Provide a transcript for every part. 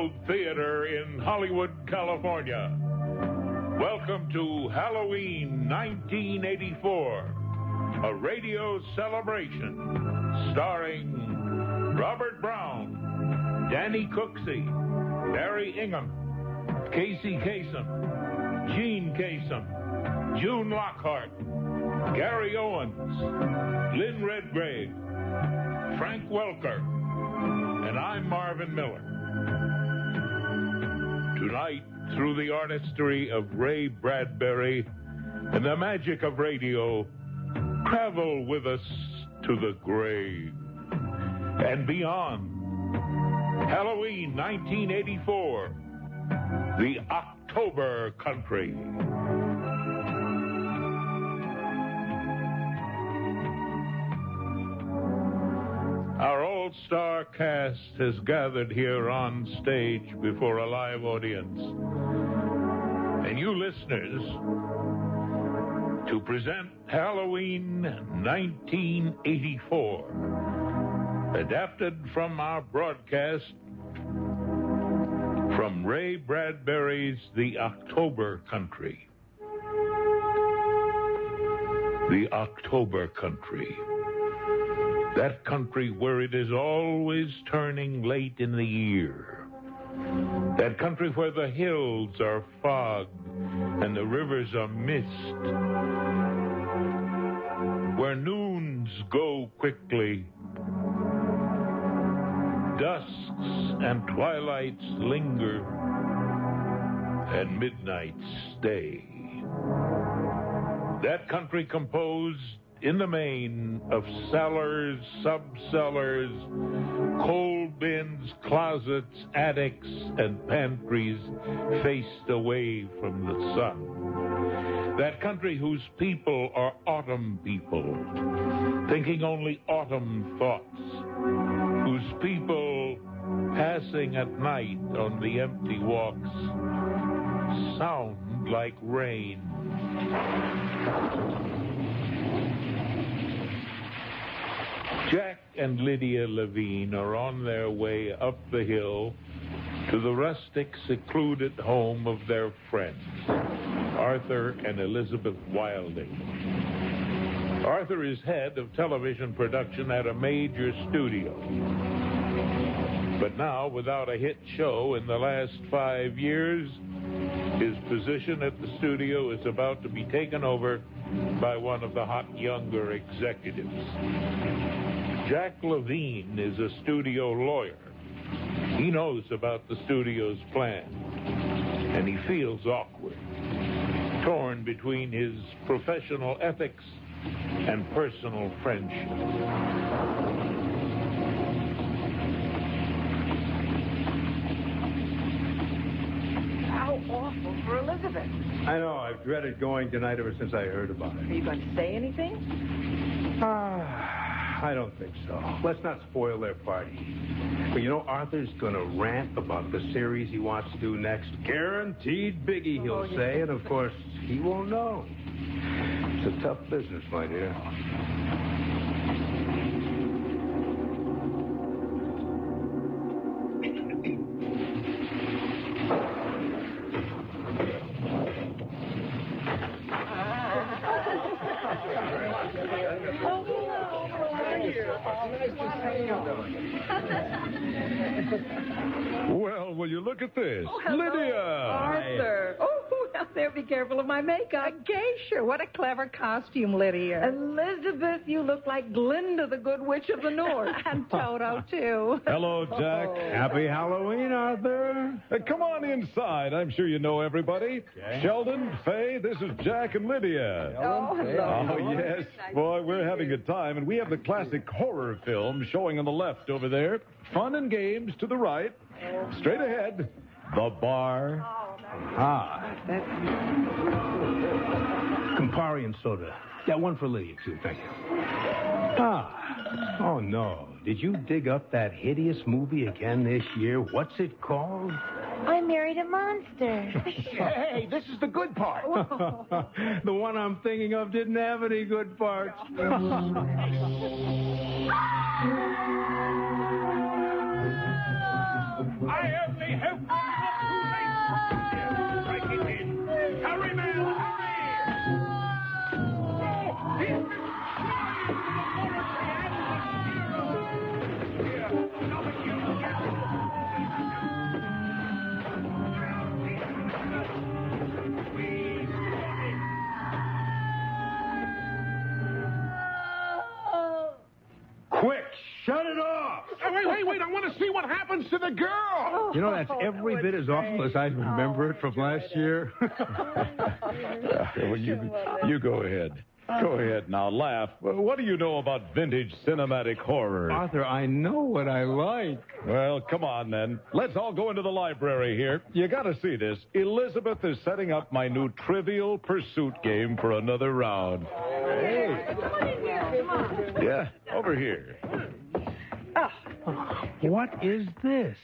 Untitled Theater in Hollywood, California. Welcome to Halloween 1984, a radio celebration starring Robert Brown, Danny Cooksey, Barry Ingham, Casey Kasem, Gene Kasem, June Lockhart, Gary Owens, Lynn Redgrave, Frank Welker, and I'm Marvin Miller. Tonight, through the artistry of Ray Bradbury and the magic of radio, travel with us to the grave and beyond. Halloween 1984, the October Country. Our all-star cast has gathered here on stage before a live audience. And you listeners, to present Halloween 1984, adapted from our broadcast from Ray Bradbury's The October Country. The October Country. That country where it is always turning late in the year. That country where the hills are fog and the rivers are mist. Where noons go quickly, dusks and twilights linger, and midnights stay. That country composed in the main of cellars, subcellars, coal bins, closets, attics, and pantries faced away from the sun. That country whose people are autumn people, thinking only autumn thoughts, whose people passing at night on the empty walks sound like rain. Jack and Lydia Levine are on their way up the hill to the rustic, secluded home of their friends, Arthur and Elizabeth Wilding. Arthur is head of television production at a major studio. But now, without a hit show in the last 5 years, his position at the studio is about to be taken over by one of the hot younger executives. Jack Levine is a studio lawyer. He knows about the studio's plan, and he feels awkward, torn between his professional ethics and personal friendship. How awful for Elizabeth. I know. I've dreaded going tonight ever since I heard about it. Are you going to say anything? I don't think so. Let's not spoil their party. But you know, Arthur's going to rant about the series he wants to do next. Guaranteed biggie, he'll say. And, of course, he won't know. It's a tough business, my dear. Well, will you look at this? Oh, hello, Lydia! Arthur. Oh, now there, be careful of my makeup. A geisha. What a clever costume, Lydia. Elizabeth, you look like Glinda, the Good Witch of the North. And Toto, too. Hello, Jack. Happy Halloween, Arthur. Come on inside. I'm sure you know everybody. Okay. Sheldon, Faye, this is Jack and Lydia. Oh, hello. Oh, yes. Boy, we're having a time, and we have the classic horror film showing on the left over there. Fun and games to the right. Straight ahead, the bar. Campari and soda. Yeah, one for Lydia, too. Thank you. Oh, no. Did you dig up that hideous movie again this year? What's it called? I Married a Monster. Hey, this is the good part. The one I'm thinking of didn't have any good parts. I only hope it's not too late. Break it in. Hurry, man, hurry! Oh, he's been flying to the laboratory and the hero. Here, another kill. Quick, shut it off! Wait, I want to see what happens to the girl. You know, that's every bit as awful as I remember it from last year. Well, you go ahead. Go ahead now, laugh. What do you know about vintage cinematic horror? Arthur, I know what I like. Well, come on then. Let's all go into the library here. You got to see this. Elizabeth is setting up my new Trivial Pursuit game for another round. Hey. Come on. Yeah, over here. What is this?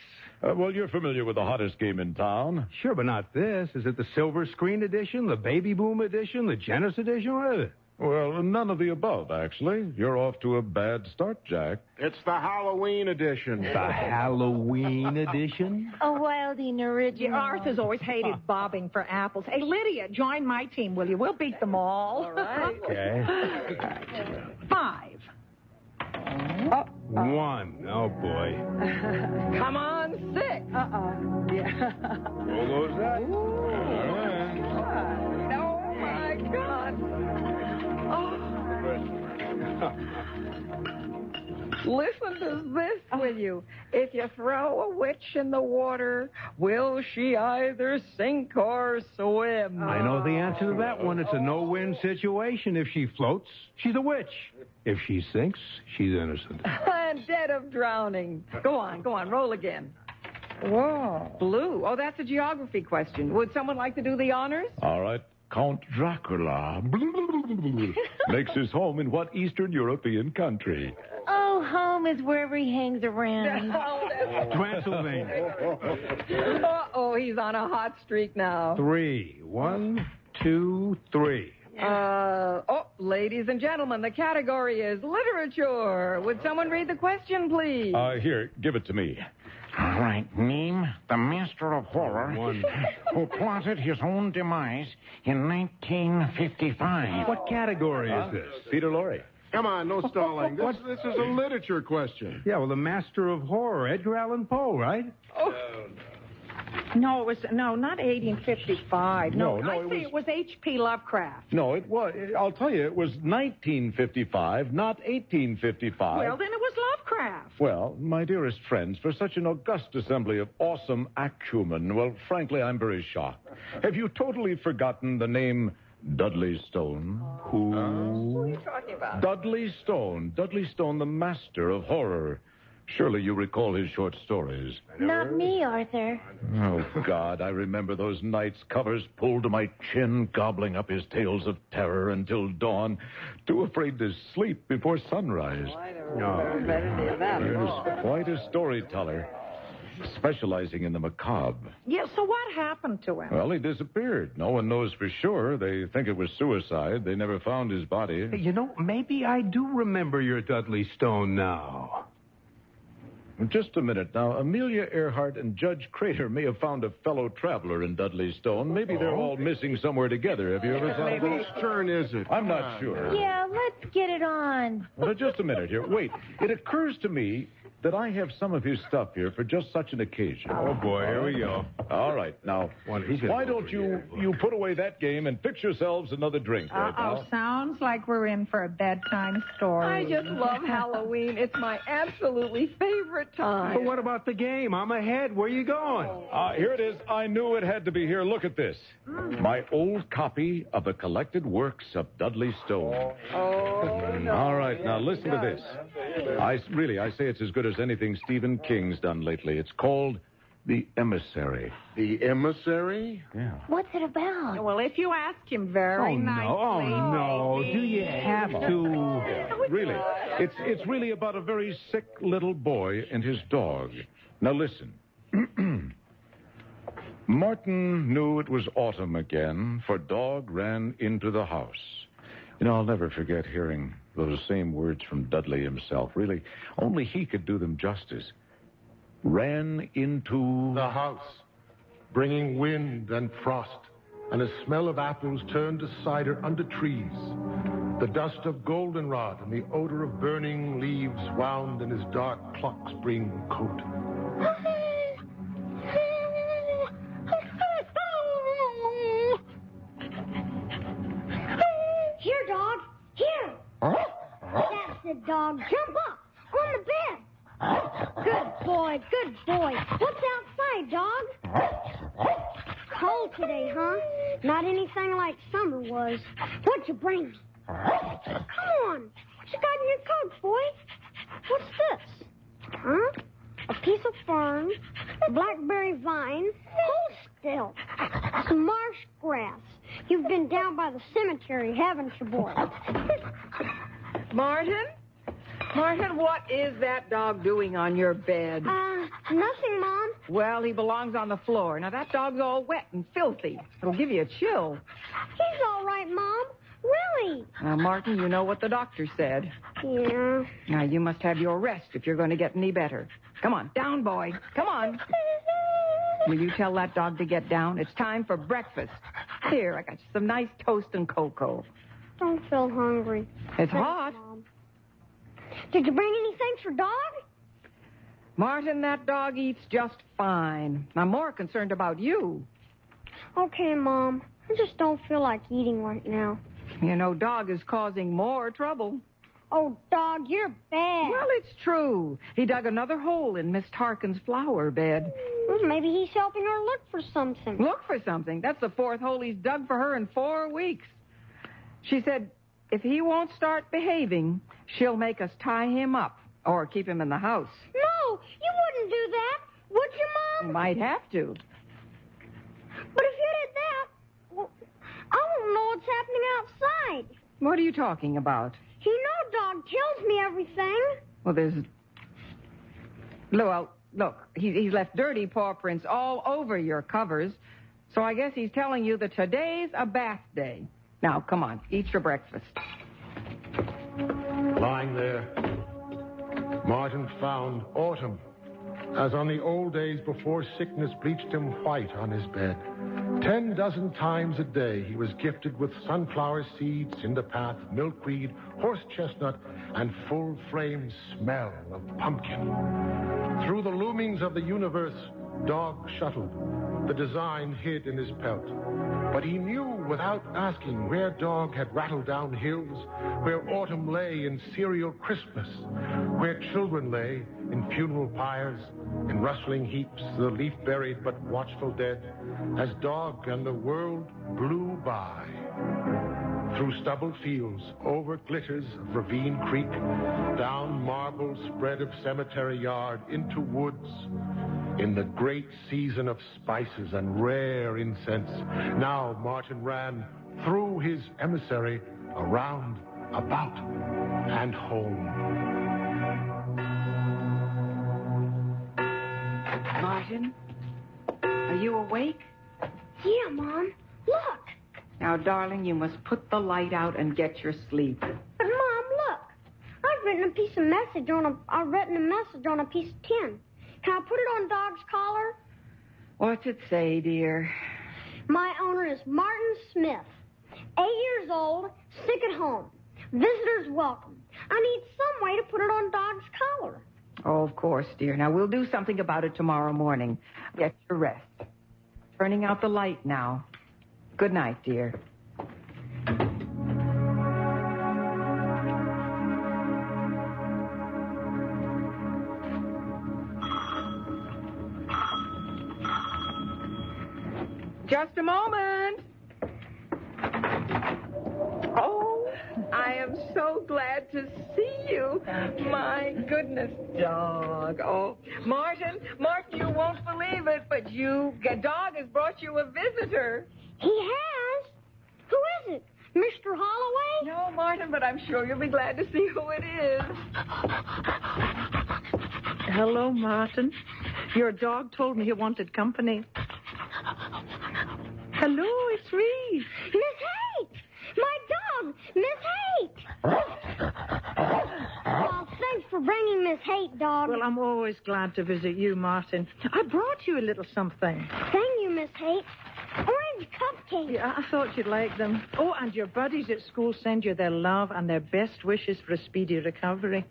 Well, you're familiar with the hottest game in town. Sure, but not this. Is it the Silver Screen Edition, the Baby Boom Edition, the Genesis Edition? What is it? Well, none of the above, actually. You're off to a bad start, Jack. It's the Halloween edition. The Halloween Edition? A Wilding original. Arthur's always hated bobbing for apples. Hey, Lydia, join my team, will you? We'll beat them all. All right. Okay. 5. 1. Oh, boy. Come on, 6. Yeah. Roll those dice. Oh, my God. Oh. Listen to this, will you? If you throw a witch in the water, will she either sink or swim? I know the answer to that one. It's a no-win situation. If she floats, she's a witch. If she sinks, she's innocent. And dead of drowning. Go on, roll again. Whoa. Blue. Oh, that's a geography question. Would someone like to do the honors? All right. Count Dracula makes his home in what Eastern European country? Oh, home is wherever he hangs around. Transylvania. Uh-oh, he's on a hot streak now. 3. 1, 2, 3. Ladies and gentlemen, the category is literature. Would someone read the question, please? Here, give it to me. All right, name the master of horror who plotted his own demise in 1955. What category is this? Peter Lorre. Come on, no stalling. This is a literature question. Yeah, well, the master of horror, Edgar Allan Poe, right? No, not 1855. No, It was H.P. Lovecraft. No, it was. I'll tell you, it was 1955, not 1855. Well, then it was Lovecraft. Well, my dearest friends, for such an august assembly of awesome acumen, well, frankly, I'm very shocked. Have you totally forgotten the name Dudley Stone? Who are you talking about? Dudley Stone, the master of horror. Surely you recall his short stories. Not me, Arthur. Oh, God, I remember those nights, covers pulled to my chin, gobbling up his tales of terror until dawn, too afraid to sleep before sunrise. I never read any of that at all. He was quite a storyteller, specializing in the macabre. Yeah, so what happened to him? Well, he disappeared. No one knows for sure. They think it was suicide. They never found his body. Hey, you know, maybe I do remember your Dudley Stone now. Just a minute. Now, Amelia Earhart and Judge Crater may have found a fellow traveler in Dudley Stone. Maybe they're all missing somewhere together. Have you ever thought of Whose that? turn is it? I'm not sure. Yeah, let's get it on. Well, just a minute here. Wait. It occurs to me that I have some of his stuff here for just such an occasion. Oh, boy, here we go. All right. Now, why don't you put away that game and fix yourselves another drink there, pal? Sounds like we're in for a bedtime story. I just love Halloween. It's my absolutely favorite time. But what about the game? I'm ahead. Where you going? Here it is. I knew it had to be here. Look at this. My old copy of the collected works of Dudley Stone. All right, now listen to this. I say it's as good as anything Stephen King's done lately. It's called The Emissary. The Emissary? Yeah. What's it about? Well, if you ask him very nicely. Oh, no. maybe. Do you have to? Really. It's really about a very sick little boy and his dog. Now listen. Martin knew it was autumn again, for dog ran into the house. You know, I'll never forget hearing those same words from Dudley himself. Really, only he could do them justice. ran into... the house, bringing wind and frost, and a smell of apples turned to cider under trees. The dust of goldenrod and the odor of burning leaves wound in his dark clock spring coat. Here, dog. Here. That's it, dog. Jump up. On the bed. Good boy. Good boy. What's outside, dog? Cold today, huh? Not anything like summer was. What'd you bring me? Come on. What you got in your coat, boy? What's this? Huh? A piece of fern, a blackberry vine. Hold still. Some marsh grass. You've been down by the cemetery, haven't you, boy? Martin? Martin, what is that dog doing on your bed? Nothing, Mom. Well, he belongs on the floor. Now, that dog's all wet and filthy. It'll give you a chill. He's all right, Mom. Really? Now, Martin, you know what the doctor said. Yeah. Now, you must have your rest if you're going to get any better. Come on, down, boy. Come on. Will you tell that dog to get down? It's time for breakfast. Here, I got you some nice toast and cocoa. Don't feel hungry. It's hot. Mom. Did you bring anything for dog? Martin, that dog eats just fine. I'm more concerned about you. Okay, Mom. I just don't feel like eating right now. You know, dog is causing more trouble. Oh, dog, you're bad. Well, it's true. He dug another hole in Miss Tarkin's flower bed. Well, maybe he's helping her look for something. Look for something? That's the fourth hole he's dug for her in 4 weeks. She said if he won't start behaving, she'll make us tie him up or keep him in the house. No, you wouldn't do that, would you, Mom? You might have to. But if you did that, well, I won't know what's happening outside. What are you talking about? You know Dog tells me everything. Well, there's... Look, he's left dirty paw prints all over your covers, so I guess he's telling you that today's a bath day. Now, come on, eat your breakfast. Lying there, Martin found Autumn, as on the old days before sickness bleached him white on his bed. 10 dozen times a day he was gifted with sunflower seeds, cinderpath, milkweed, horse chestnut, and full-frame smell of pumpkin. Through the loomings of the universe, Dog shuttled, the design hid in his pelt. But he knew without asking where Dog had rattled down hills, where autumn lay in cereal crispness, where children lay in funeral pyres, in rustling heaps, the leaf-buried but watchful dead, as Dog and the world blew by. Through stubbled fields, over glitters of Ravine Creek, down marble spread of cemetery yard, into woods, in the great season of spices and rare incense. Now Martin ran through his emissary, around, about, and home. Martin, are you awake? Yeah, Mom. Look. Now, darling, you must put the light out and get your sleep. But, Mom, look. I've written a message on a piece of tin. Can I put it on Dog's collar? What's it say, dear? My owner is Martin Smith. 8 years old, sick at home. Visitors welcome. I need some way to put it on Dog's collar. Oh, of course, dear. Now, we'll do something about it tomorrow morning. Get your rest. Turning out the light now. Good night, dear. Just a moment. Oh, I am so glad to see you. My goodness, Dog. Oh, Martin, you won't believe it, but Dog has brought you a visitor. He has? Who is it? Mr. Holloway? No, Martin, but I'm sure you'll be glad to see who it is. Hello, Martin. Your dog told me he wanted company. Hello, it's me. Miss Haight! My dog, Miss Haight! Oh, thanks for bringing seeing Miss Haight, Dog. Well, I'm always glad to visit you, Martin. I brought you a little something. Thank you, Miss Haight. Orange cupcakes. Yeah, I thought you'd like them. Oh, and your buddies at school send you their love and their best wishes for a speedy recovery.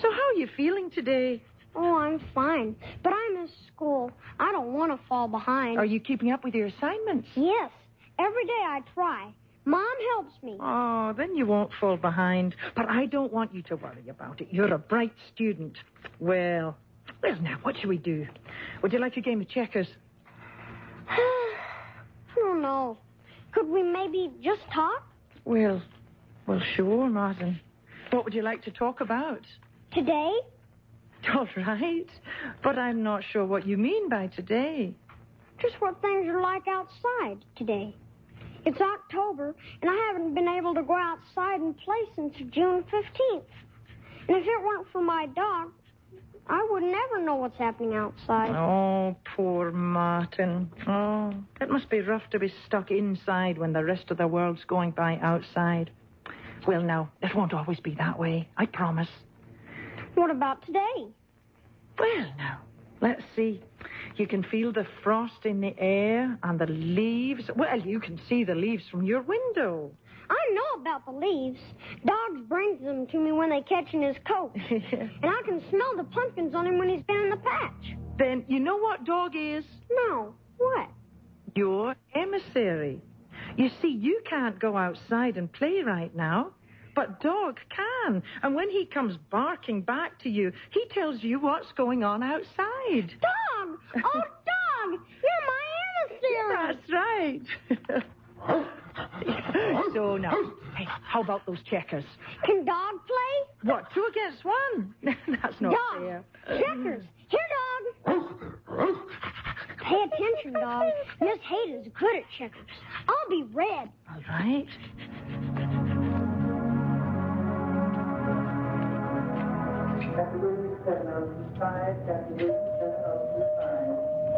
So how are you feeling today? Oh, I'm fine. But I miss school. I don't want to fall behind. Are you keeping up with your assignments? Yes. Every day I try. Mom helps me. Oh, then you won't fall behind. But I don't want you to worry about it. You're a bright student. Well, now, what shall we do? Would you like a game of checkers? I don't know. Could we maybe just talk? Well, sure, Martin. What would you like to talk about? Today? All right. But I'm not sure what you mean by today. Just what things are like outside today. It's October, and I haven't been able to go outside and play since June 15th. And if it weren't for my dog, I would never know what's happening outside. Oh, poor Martin. Oh, it must be rough to be stuck inside when the rest of the world's going by outside. Well, now, it won't always be that way, I promise. What about today? Well, now, let's see. You can feel the frost in the air and the leaves. Well, you can see the leaves from your window. I know about the leaves. Dogs brings them to me when they catch in his coat. And I can smell the pumpkins on him when he's been in the patch. Then you know what dog is? No. What? Your emissary. You see, you can't go outside and play right now, but dog can. And when he comes barking back to you, he tells you what's going on outside. Dog! Oh, Dog! You're my emissary! That's right. So, now, hey, how about those checkers? Can Dog play? What, 2 against 1? That's not Dog, fair. Checkers. Here, Dog. Pay attention, Dog. Miss Haight is good at checkers. I'll be red. All right.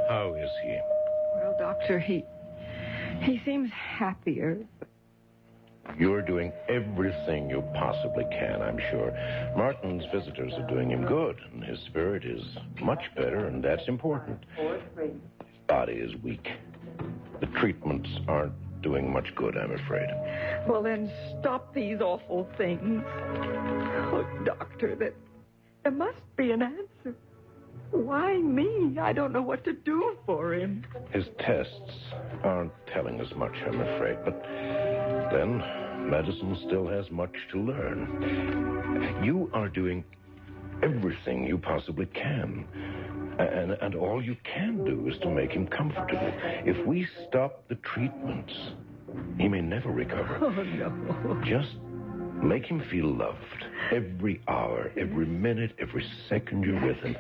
How is he? Well, Doctor, he seems happier. You're doing everything you possibly can, I'm sure. Martin's visitors are doing him good, and his spirit is much better, and that's important. His body is weak. The treatments aren't doing much good, I'm afraid. Well, then stop these awful things. Oh, Doctor, there must be an answer. Why me? I don't know what to do for him. His tests aren't telling us much, I'm afraid, but then medicine still has much to learn. You are doing everything you possibly can. And all you can do is to make him comfortable. If we stop the treatments, he may never recover. Oh, no. Just make him feel loved. Every hour, every minute, every second you're with him.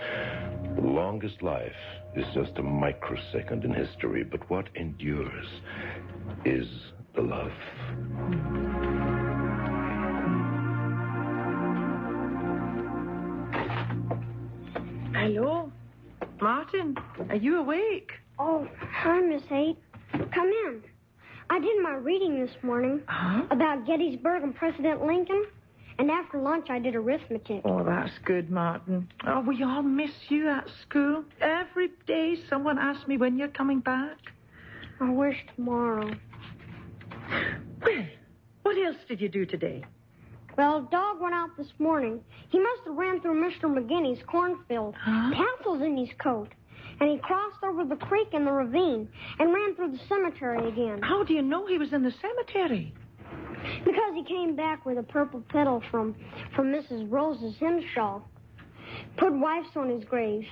The longest life is just a microsecond in history, but what endures is the love. Hello? Martin, are you awake? Oh, hi, Miss Haight. Come in. I did my reading this morning about Gettysburg and President Lincoln. And after lunch, I did arithmetic. Oh, that's good, Martin. Oh, we all miss you at school. Every day someone asks me when you're coming back. I wish tomorrow. Well, what else did you do today? Well, Dog went out this morning. He must have ran through Mr. McGinney's cornfield. Pencils in his coat. And he crossed over the creek in the ravine and ran through the cemetery again. How do you know he was in the cemetery? Because he came back with a purple petal from Mrs. Rose's hymn shawl. Put wipes on his grave.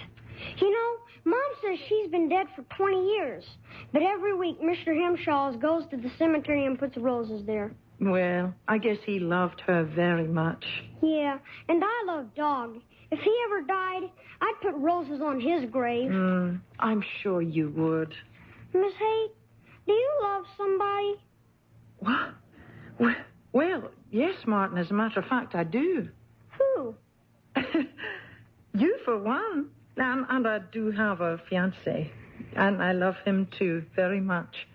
You know, Mom says she's been dead for 20 years. But every week, Mr. Hemshaw's goes to the cemetery and puts roses there. Well, I guess he loved her very much. Yeah, and I love Dog. If he ever died, I'd put roses on his grave. I'm sure you would. Miss Haight, do you love somebody? What? Well, yes, Martin. As a matter of fact, I do. Who? You, for one. And I do have a fiancé. And I love him, too, very much.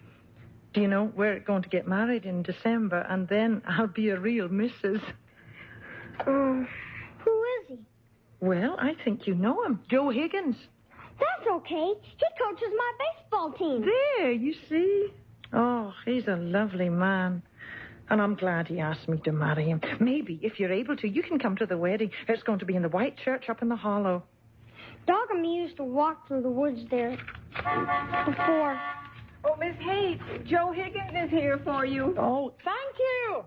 Do you know, we're going to get married in December, and then I'll be a real missus. Who is he? Well, I think you know him. Joe Higgins. That's okay. He coaches my baseball team. There, you see. Oh, he's a lovely man. And I'm glad he asked me to marry him. Maybe, if you're able to, you can come to the wedding. It's going to be in the White Church up in the Hollow. Dog and me used to walk through the woods there before. Oh, Miss Haight, Joe Higgins is here for you. Oh, thank you.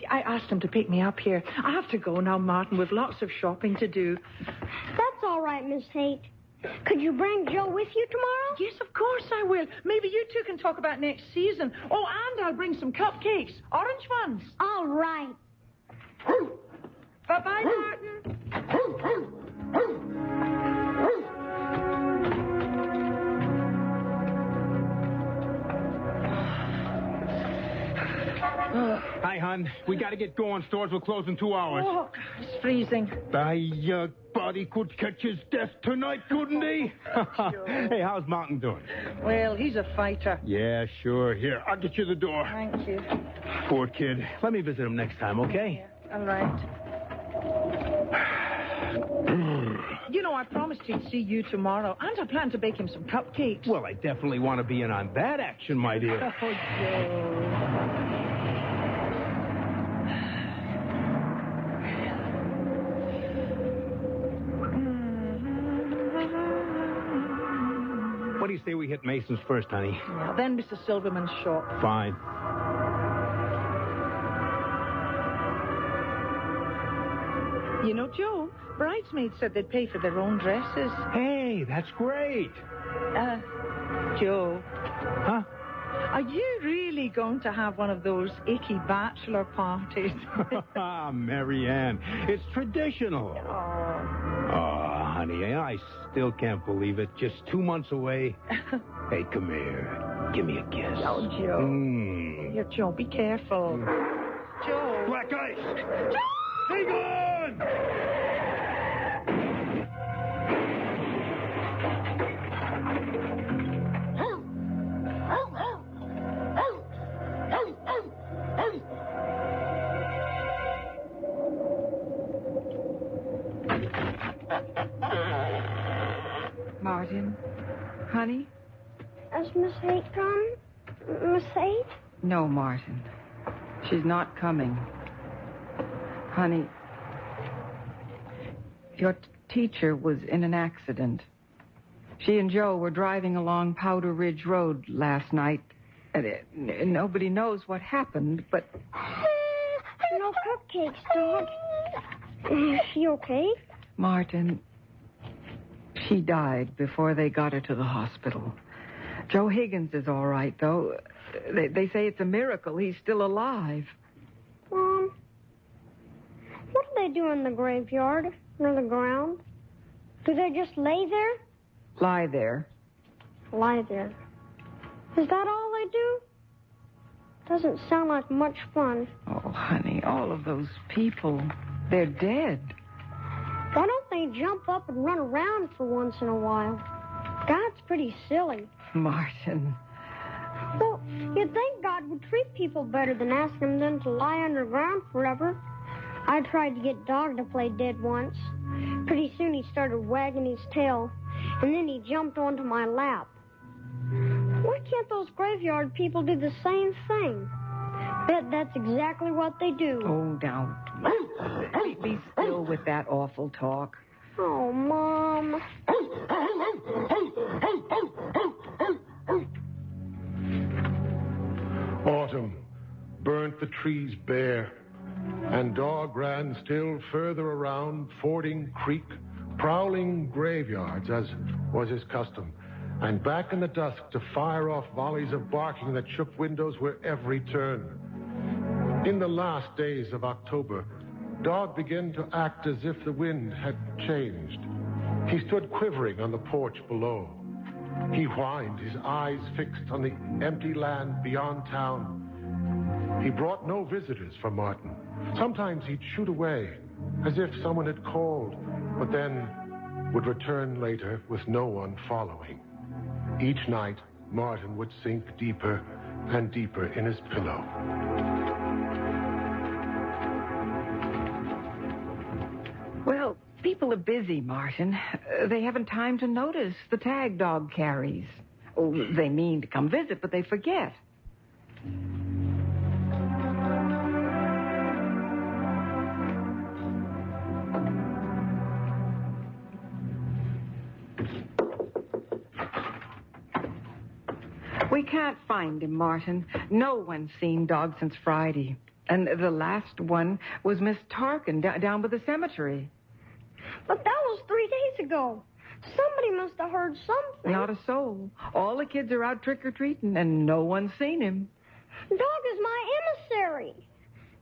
I asked him to pick me up here. I have to go now, Martin. We've lots of shopping to do. That's all right, Miss Haight. Could you bring Joe with you tomorrow? Yes, of course I will. Maybe you two can talk about next season. Oh, and I'll bring some cupcakes. Orange ones. All right. Bye-bye, Martin. Hi, hon. We got to get going. Stores will close in 2 hours. Oh, it's freezing. Body could catch his death tonight, couldn't he? Hey, how's Martin doing? Well, he's a fighter. Yeah, sure. Here, I'll get you the door. Thank you. Poor kid. Let me visit him next time, okay? Yeah, all right. You know, I promised he'd see you tomorrow, and I plan to bake him some cupcakes. Well, I definitely want to be in on that action, my dear. Oh, Joe. What do you say we hit Mason's first, honey? Yeah, then Mr. Silverman's shop. Fine. You know, Joe, bridesmaids said they'd pay for their own dresses. Hey, that's great. Joe. Huh? Are you really going to have one of those icky bachelor parties? Mary Ann, it's traditional. Oh, honey, I still can't believe it. Just 2 months away. Hey, come here. Give me a kiss. Oh, Joe. Here, Joe, be careful. Joe. Black ice. Joe! Hang on! Martin, honey? Has Miss Haight come? Miss Haight? No, Martin. She's not coming. Honey, your teacher was in an accident. She and Joe were driving along Powder Ridge Road last night. Nobody knows what happened, but... No cupcakes, Dog. Is she okay? Martin, she died before they got her to the hospital. Joe Higgins is all right, though. They say it's a miracle he's still alive. Mom, what do they do in the graveyard, near the ground? Do they just lay there? Lie there. Lie there. Is that all they do? Doesn't sound like much fun. Oh, honey, all of those people, they're dead. Why don't they jump up and run around for once in a while? God's pretty silly. Martin. Well, you'd think God would treat people better than asking them to lie underground forever. I tried to get Dog to play dead once. Pretty soon he started wagging his tail, and then he jumped onto my lap. Why can't those graveyard people do the same thing? Bet that's exactly what they do. Oh, now, be still with that awful talk. Oh, Mom. Autumn burnt the trees bare, and Dog ran still further around, fording creek, prowling graveyards, as was his custom, and back in the dusk to fire off volleys of barking that shook windows wherever he turned. In the last days of October, Dog began to act as if the wind had changed. He stood quivering on the porch below. He whined, his eyes fixed on the empty land beyond town. He brought no visitors for Martin. Sometimes he'd shoot away, as if someone had called, but then would return later with no one following. Each night, Martin would sink deeper and deeper in his pillow. Well, be People are busy, Martin. They haven't time to notice the tag dog carries. Oh, they mean to come visit, but they forget. We can't find him, Martin. No one's seen Dog since Friday. And the last one was Miss Tarkin down by the cemetery. But that was 3 days ago. Somebody must have heard something. Not a soul. All the kids are out trick-or-treating, and no one's seen him. Dog is my emissary.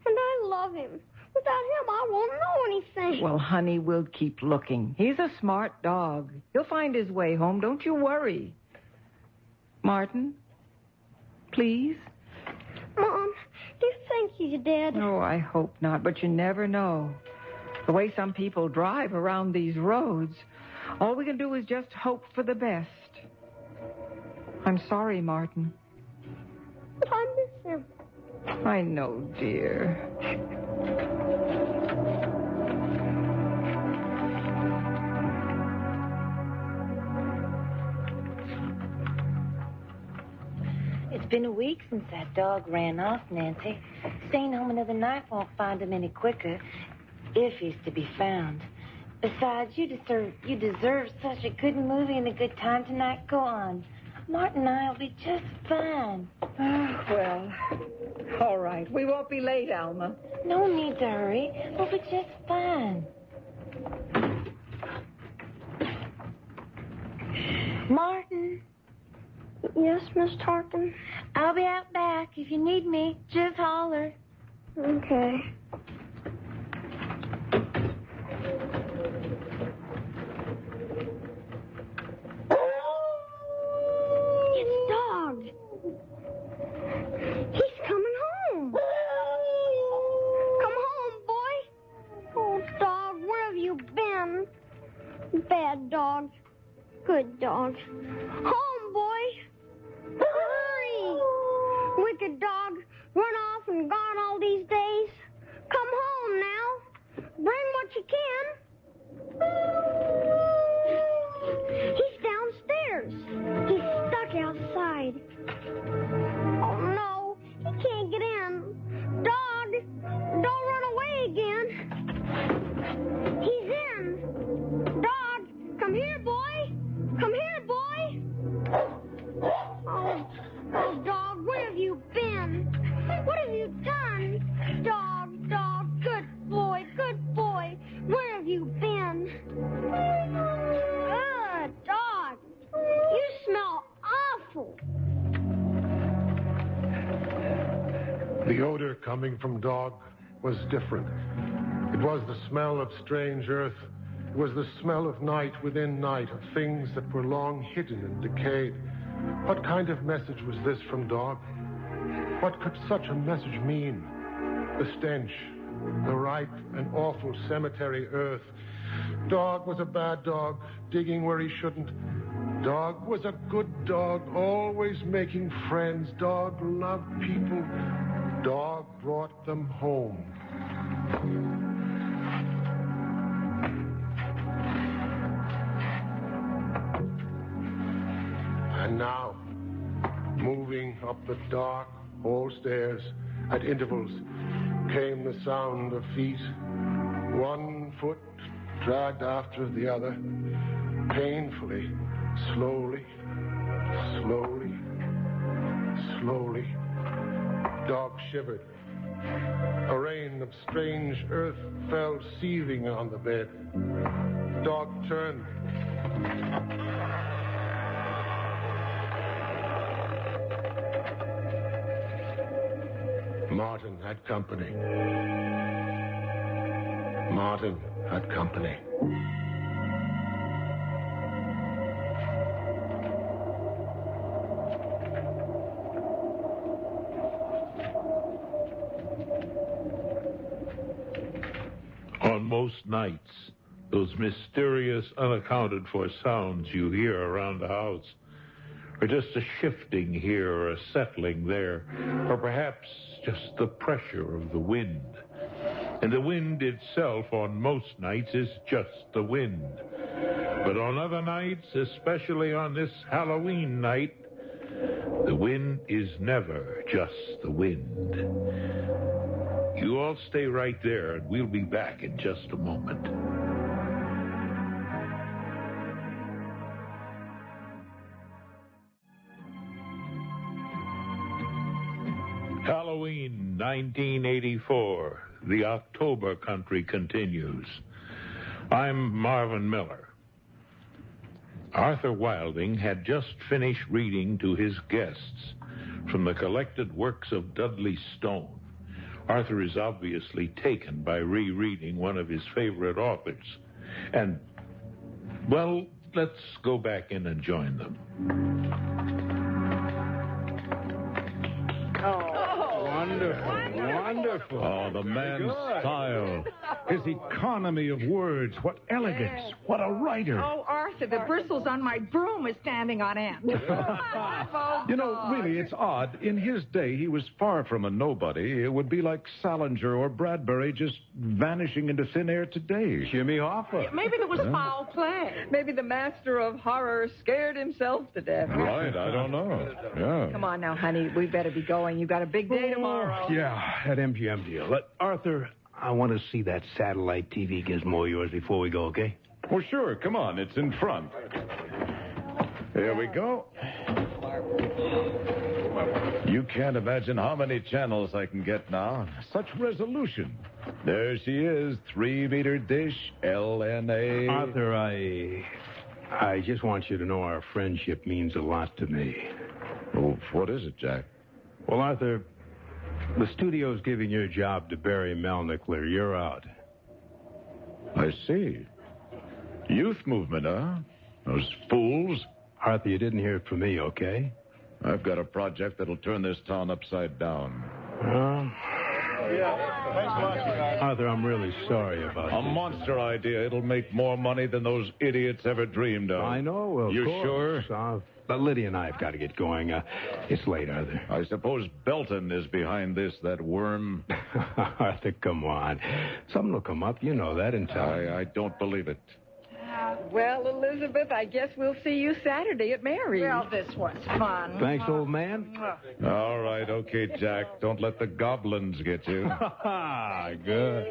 And I love him. Without him, I won't know anything. Well, honey, we'll keep looking. He's a smart dog. He'll find his way home. Don't you worry. Martin, please? Mom, do you think he's dead? Oh, I hope not, but you never know. The way some people drive around these roads, all we can do is just hope for the best. I'm sorry, Martin. But I miss him. I know, dear. It's been a week since that dog ran off, Nancy. Staying home another night won't find him any quicker, if he's to be found. Besides, you deserve such a good movie and a good time tonight. Go on. Martin and I will be just fine. Oh, well, all right. We won't be late, Alma. No need to hurry. We'll be just fine. Martin. Yes, Miss Tarkin? I'll be out back. If you need me, just holler. Okay. It's Dog. He's coming home. Come home, boy. Oh, Dog, where have you been? Bad dog. Good dog. Home, boy. Hurry! Wicked dog, run off and gone all these days. Come home now. Bring what you can. He's downstairs. He's stuck outside. Oh, no. He can't get in. Dog, don't run away again. He's in. Dog, come here, boy. Come here, boy. Oh, Dog, where have you been? What have you done? Dog, good boy, where have you been? Dog, you smell awful. The odor coming from Dog was different. It was the smell of strange earth. It was the smell of night within night, of things that were long hidden and decayed. What kind of message was this from Dog? What could such a message mean? The stench, the ripe and awful cemetery earth. Dog was a bad dog, digging where he shouldn't. Dog was a good dog, always making friends. Dog loved people. Dog brought them home. And now, moving up the dark hall stairs at intervals, came the sound of feet. One foot dragged after the other, painfully, slowly. Dog shivered. A rain of strange earth fell seething on the bed. Dog turned. Martin had company. On most nights, those mysterious, unaccounted for sounds you hear around the house are just a shifting here or a settling there, or perhaps just the pressure of the wind. And the wind itself on most nights is just the wind. But on other nights, especially on this Halloween night, the wind is never just the wind. You all stay right there, and we'll be back in just a moment. Halloween 1984. The October country continues. I'm Marvin Miller. Arthur Wilding had just finished reading to his guests from the collected works of Dudley Stone. Arthur is obviously taken by rereading one of his favorite authors. And, well, let's go back in and join them. Wonderful. Oh, the man's style. His economy of words. What elegance. What a writer. Oh, Arthur, the bristles on my broom is standing on end. You know, really, it's odd. In his day, he was far from a nobody. It would be like Salinger or Bradbury just vanishing into thin air today. Jimmy Hoffa. Maybe there was foul play. Maybe the master of horror scared himself to death. Right, I don't know. Yeah. Come on now, honey. We better be going. You got a big day tomorrow. Yeah, that MGM deal. Arthur, I want to see that satellite TV gizmo of yours before we go, okay? Well, sure. Come on. It's in front. Here we go. You can't imagine how many channels I can get now. Such resolution. There she is. 3-meter dish, LNA. Arthur, I just want you to know our friendship means a lot to me. Oh, what is it, Jack? Well, Arthur, the studio's giving your job to Barry Melnickler. You're out. I see. Youth movement, huh? Those fools. Arthur, you didn't hear it from me, okay? I've got a project that'll turn this town upside down. Arthur, I'm really sorry about A monster idea. It'll make more money than those idiots ever dreamed of. I know, of You course. sure? But Lydia and I have got to get going. It's late, Arthur. I suppose Belton is behind this, that worm. Arthur, come on. Something will come up. You know that in time. I don't believe it. Well, Elizabeth, I guess we'll see you Saturday at Mary's. Well, this was fun. Thanks, old man. All right, okay, Jack. Don't let the goblins get you. Good.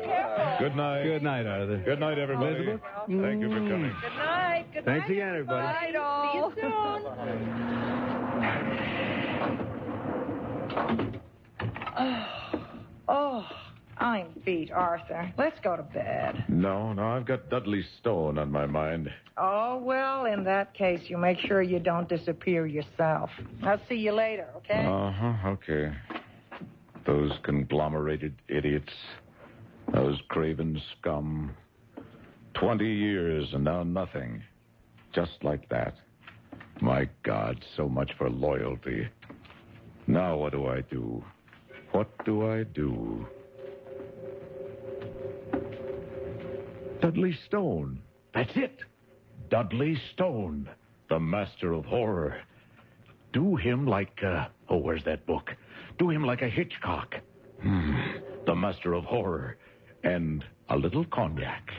Good night. Good night, Arthur. Good night, everybody. Elizabeth? Thank you for coming. Good night. Good Thanks night. again, everybody. Good night, all. See you soon. Oh, I'm beat, Arthur. Let's go to bed. No, I've got Dudley Stone on my mind. Oh, well, in that case, you make sure you don't disappear yourself. I'll see you later, okay? Okay. Those conglomerated idiots. Those craven scum. 20 years and now nothing. Just like that. My God, so much for loyalty. Now what do I do? What do I do? Dudley Stone. That's it. Dudley Stone, the master of horror. Do him like, where's that book? Do him like a Hitchcock. The master of horror. And a little cognac.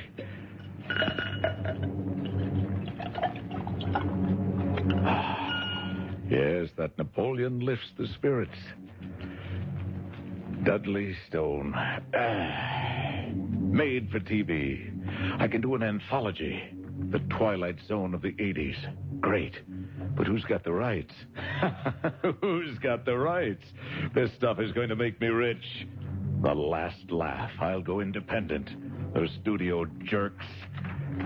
Yes, that Napoleon lifts the spirits. Dudley Stone. Made for TV. I can do an anthology. The Twilight Zone of the 80s. Great. But who's got the rights? Who's got the rights? This stuff is going to make me rich. The last laugh. I'll go independent. Those studio jerks.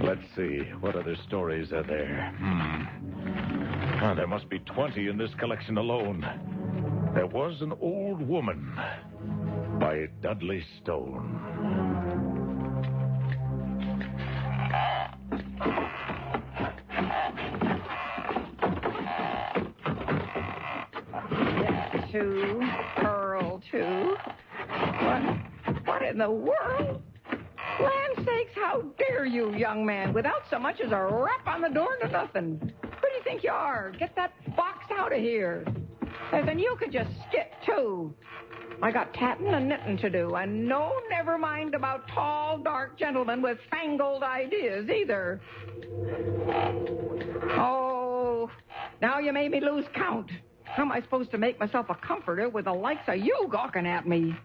Let's see. What other stories are there? There must be 20 in this collection alone. There was an old woman by Dudley Stone. Two, Pearl, two. What in the world? Land sakes, how dare you, young man, without so much as a rap on the door to nothing. Who do you think you are? Get that box out of here. And then you could just skip, too. I got tatting and knitting to do, and no, never mind about tall, dark gentlemen with fangled ideas either. Oh, now you made me lose count. How am I supposed to make myself a comforter with the likes of you gawking at me?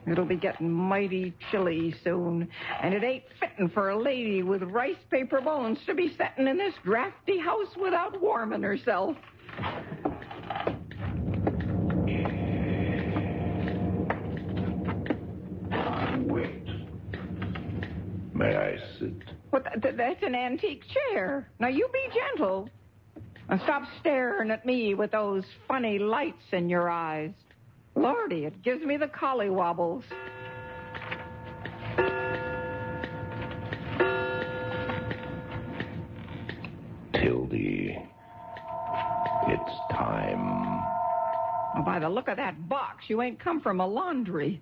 It'll be getting mighty chilly soon, and it ain't fitting for a lady with rice paper bones to be setting in this drafty house without warming herself. Wait. May I sit? Well, that's an antique chair. Now, you be gentle. And stop staring at me with those funny lights in your eyes. Lordy, it gives me the collywobbles. Tildy, it's time. Well, by the look of that box, you ain't come from a laundry.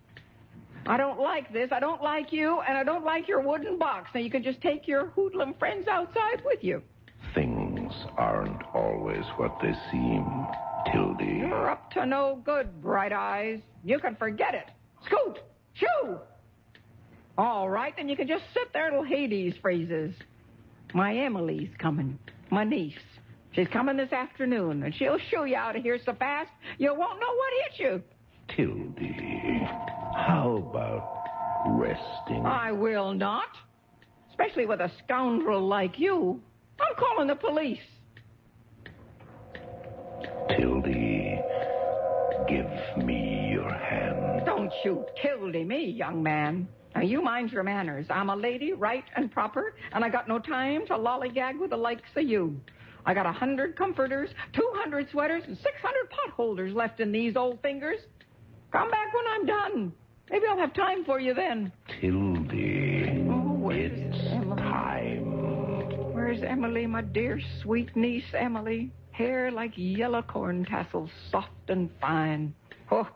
I don't like this, I don't like you, and I don't like your wooden box. Now, you can just take your hoodlum friends outside with you. Things aren't always what they seem, Tildy. You're up to no good, Bright Eyes. You can forget it. Scoot! Shoo! All right, then you can just sit there till Hades freezes. My Emily's coming. My niece. She's coming this afternoon, and she'll shoo you out of here so fast you won't know what hit you. Tildy, how about resting? I will not. Especially with a scoundrel like you. I'm calling the police. Tildy, give me your hand. Don't you Tildy me, young man. Now, you mind your manners. I'm a lady, right and proper, and I got no time to lollygag with the likes of you. I got 100 comforters, 200 sweaters, and 600 potholders left in these old fingers. Come back when I'm done. Maybe I'll have time for you then. Tildy, it's time. Where's Emily, my dear, sweet niece Emily? Hair like yellow corn tassels, soft and fine. Oh,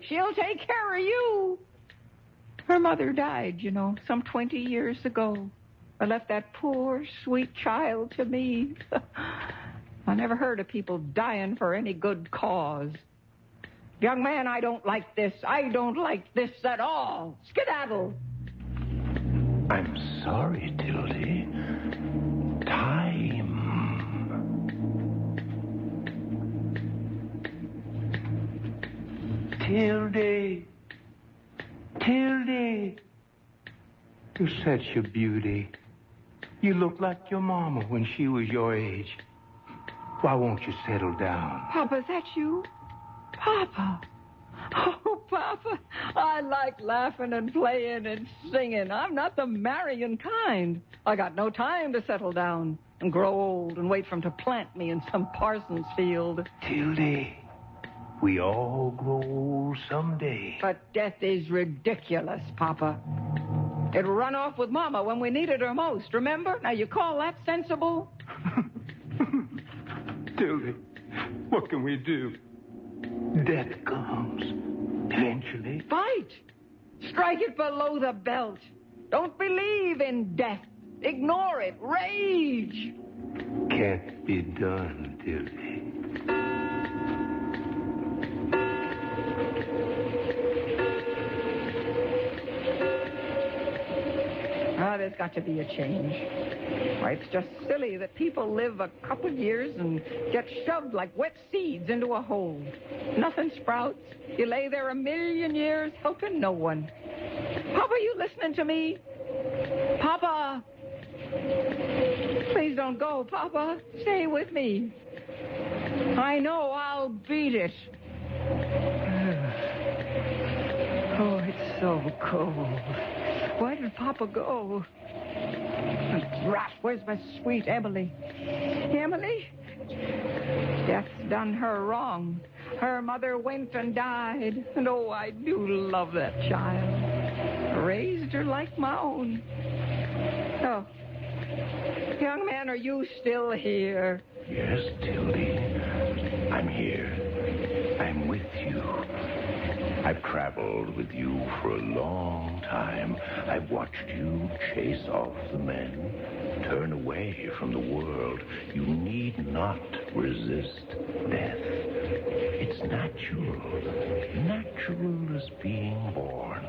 she'll take care of you. Her mother died, you know, some 20 years ago. I left that poor, sweet child to me. I never heard of people dying for any good cause. Young man, I don't like this. I don't like this at all. Skedaddle. I'm sorry, Tildy. Time. Tildy. Tildy. You're such a beauty. You look like your mama when she was your age. Why won't you settle down? Papa, is that you? Papa. Oh, Papa, I like laughing and playing and singing. I'm not the marrying kind. I got no time to settle down and grow old and wait for him to plant me in some parson's field. Tildy, we all grow old someday. But death is ridiculous, Papa. It run off with Mama when we needed her most, remember? Now, you call that sensible? Tildy, what can we do? Death comes eventually. Fight! Strike it below the belt. Don't believe in death. Ignore it. Rage. Can't be done, Dudley. There's got to be a change. Why, it's just silly that people live a couple years and get shoved like wet seeds into a hole. Nothing sprouts. You lay there 1,000,000 years helping no one. Papa, you listening to me? Papa! Please don't go, Papa. Stay with me. I know I'll beat it. Oh, it's so cold. Why did Papa go? Rot, where's my sweet Emily? Emily? Death's done her wrong. Her mother went and died. And oh, I do love that child. Raised her like my own. Oh, young man, are you still here? Yes, Tildy. I'm here. I'm with you. I've traveled with you for a long time. I've watched you chase off the men, turn away from the world. You need not resist death. It's natural is being born.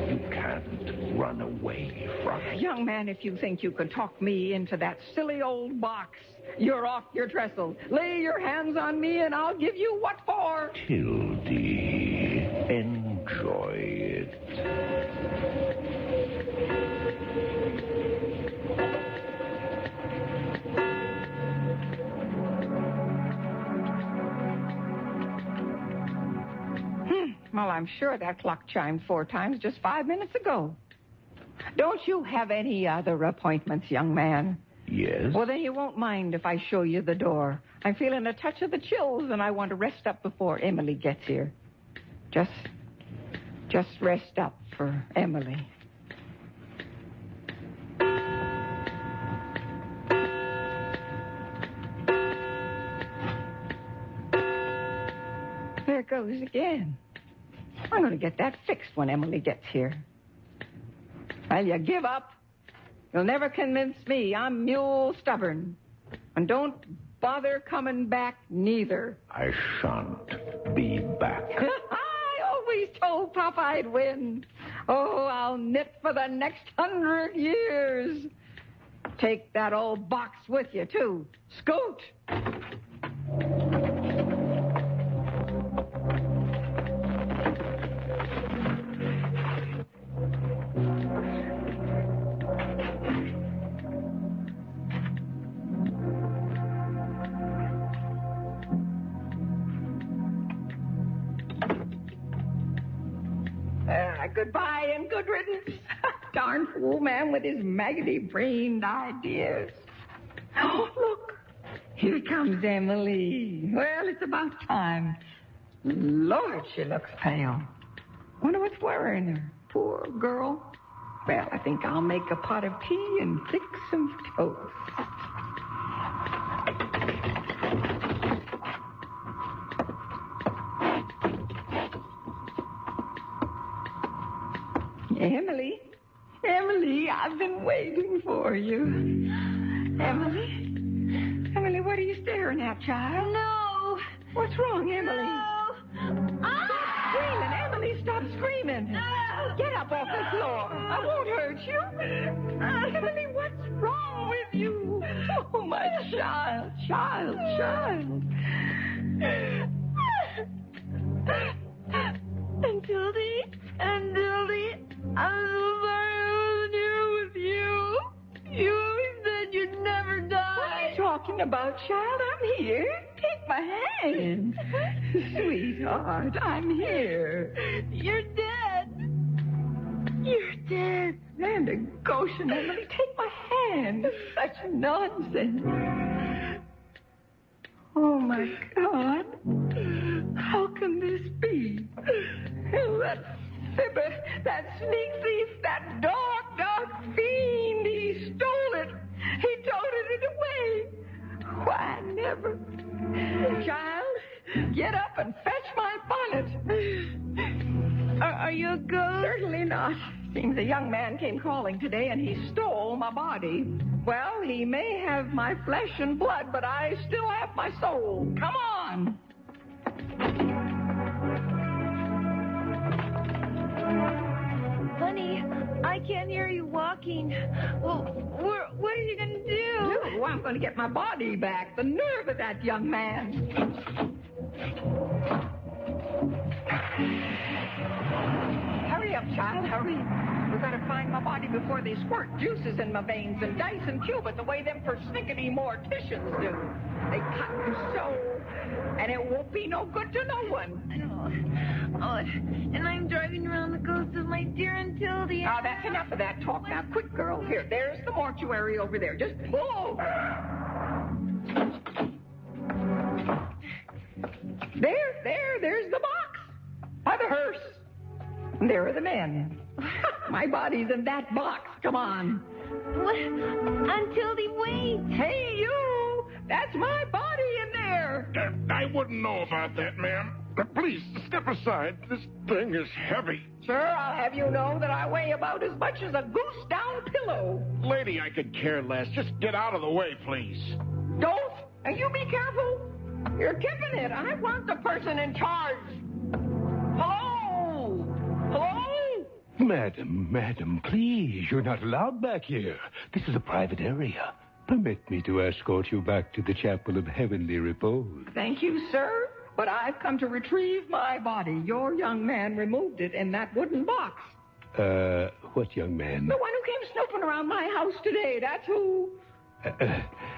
You can't run away from it. Young man, if you think you could talk me into that silly old box, you're off your trestle. Lay your hands on me and I'll give you what for. Tildy, enjoy it. Well, I'm sure that clock chimed 4 times just 5 minutes ago. Don't you have any other appointments, young man? Yes? Well, then you won't mind if I show you the door. I'm feeling a touch of the chills, and I want to rest up before Emily gets here. Just rest up for Emily. There it goes again. I'm going to get that fixed when Emily gets here. Well, you give up. You'll never convince me. I'm mule stubborn. And don't bother coming back neither. I shan't be back. I always told Pop I'd win. Oh, I'll knit for the next 100 years. Take that old box with you, too. Scoot. Goodbye and good riddance. Darn fool man with his maggoty-brained ideas. Oh, look. Here comes Emily. Well, it's about time. Lord, she looks pale. Wonder what's worrying her. Poor girl. Well, I think I'll make a pot of tea and fix some toast. Emily, I've been waiting for you. Emily, what are you staring at, child? No. What's wrong, Emily? No. Stop screaming, Emily, stop screaming. No. Get up off the floor. I won't hurt you. Emily, what's wrong with you? Oh, my child. And Dudley, I'm so sorry I wasn't here with you. You always said you'd never die. What are you talking about, child? I'm here. Take my hand. Sweetheart, I'm here. You're dead. You're dead. Land of Goshen, Emily, take my hand. Such nonsense. Oh, my God. How can this be? That fibber, that sneak thief, that dog fiend, he stole it. He toted it away. Why, never. Child, get up and fetch my bonnet. Are you a ghost? Certainly not. Seems a young man came calling today and he stole my body. Well, he may have my flesh and blood, but I still have my soul. Come on. Honey, I can't hear you walking. Well, what are you going to do? Oh, I'm going to get my body back. The nerve of that young man. Hurry up, child, hurry. We've got to find my body before they squirt juices in my veins and dice and cube it the way them persnickety morticians do. They cut and sew, and it won't be no good to no one. I know. Oh, and I'm driving around the ghost of my dear Aunt Tildy. Now, that's enough of that talk. Now, quick, girl. Here, there's the mortuary over there. Just move. There's the box. By the hearse. And there are the men. My body's in that box. Come on. What? Aunt Tildy, wait. Hey, you. That's my body in there. I wouldn't know about that, ma'am. Please, step aside. This thing is heavy. Sir, I'll have you know that I weigh about as much as a goose-down pillow. Lady, I could care less. Just get out of the way, please. Don't. And you be careful. You're kipping it. I want the person in charge. Hello? Madam, please. You're not allowed back here. This is a private area. Permit me to escort you back to the Chapel of Heavenly Repose. Thank you, sir. But I've come to retrieve my body. Your young man removed it in that wooden box. What young man? The one who came snooping around my house today. That's who.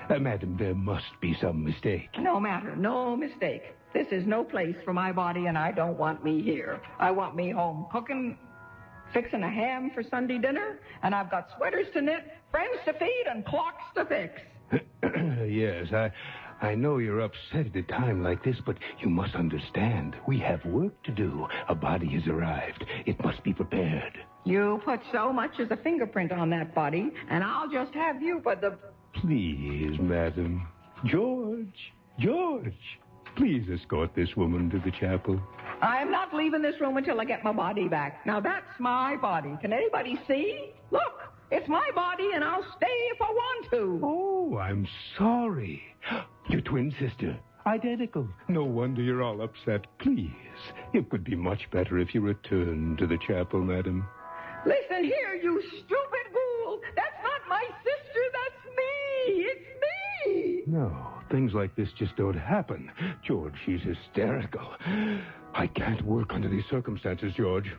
Madam, there must be some mistake. No matter. No mistake. This is no place for my body, and I don't want me here. I want me home cooking, fixing a ham for Sunday dinner, and I've got sweaters to knit, friends to feed, and clocks to fix. Yes, I know you're upset at a time like this, but you must understand. We have work to do. A body has arrived. It must be prepared. You put so much as a fingerprint on that body, and I'll just have you for the... Please, madam. George, please escort this woman to the chapel. I'm not leaving this room until I get my body back. Now, that's my body. Can anybody see? Look, it's my body, and I'll stay if I want to. Oh, I'm sorry. Your twin sister. Identical. No wonder you're all upset. Please, it would be much better if you returned to the chapel, madam. Listen here, you stupid ghoul. That's not my sister. That's me. It's me. No, things like this just don't happen. George, she's hysterical. I can't work under these circumstances, George.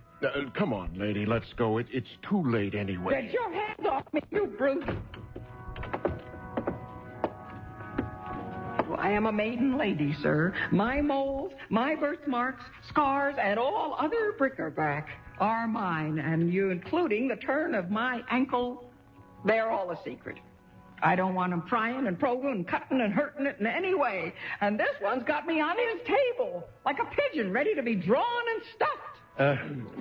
Come on, lady, let's go. It's too late anyway. Get your hands off me, you brute. I am a maiden lady, sir. My moles, my birthmarks, scars, and all other bric-a-brac are mine, and you, including the turn of my ankle, they're all a secret. I don't want him prying and probing and cutting and hurting it in any way. And this one's got me on his table, like a pigeon ready to be drawn and stuffed.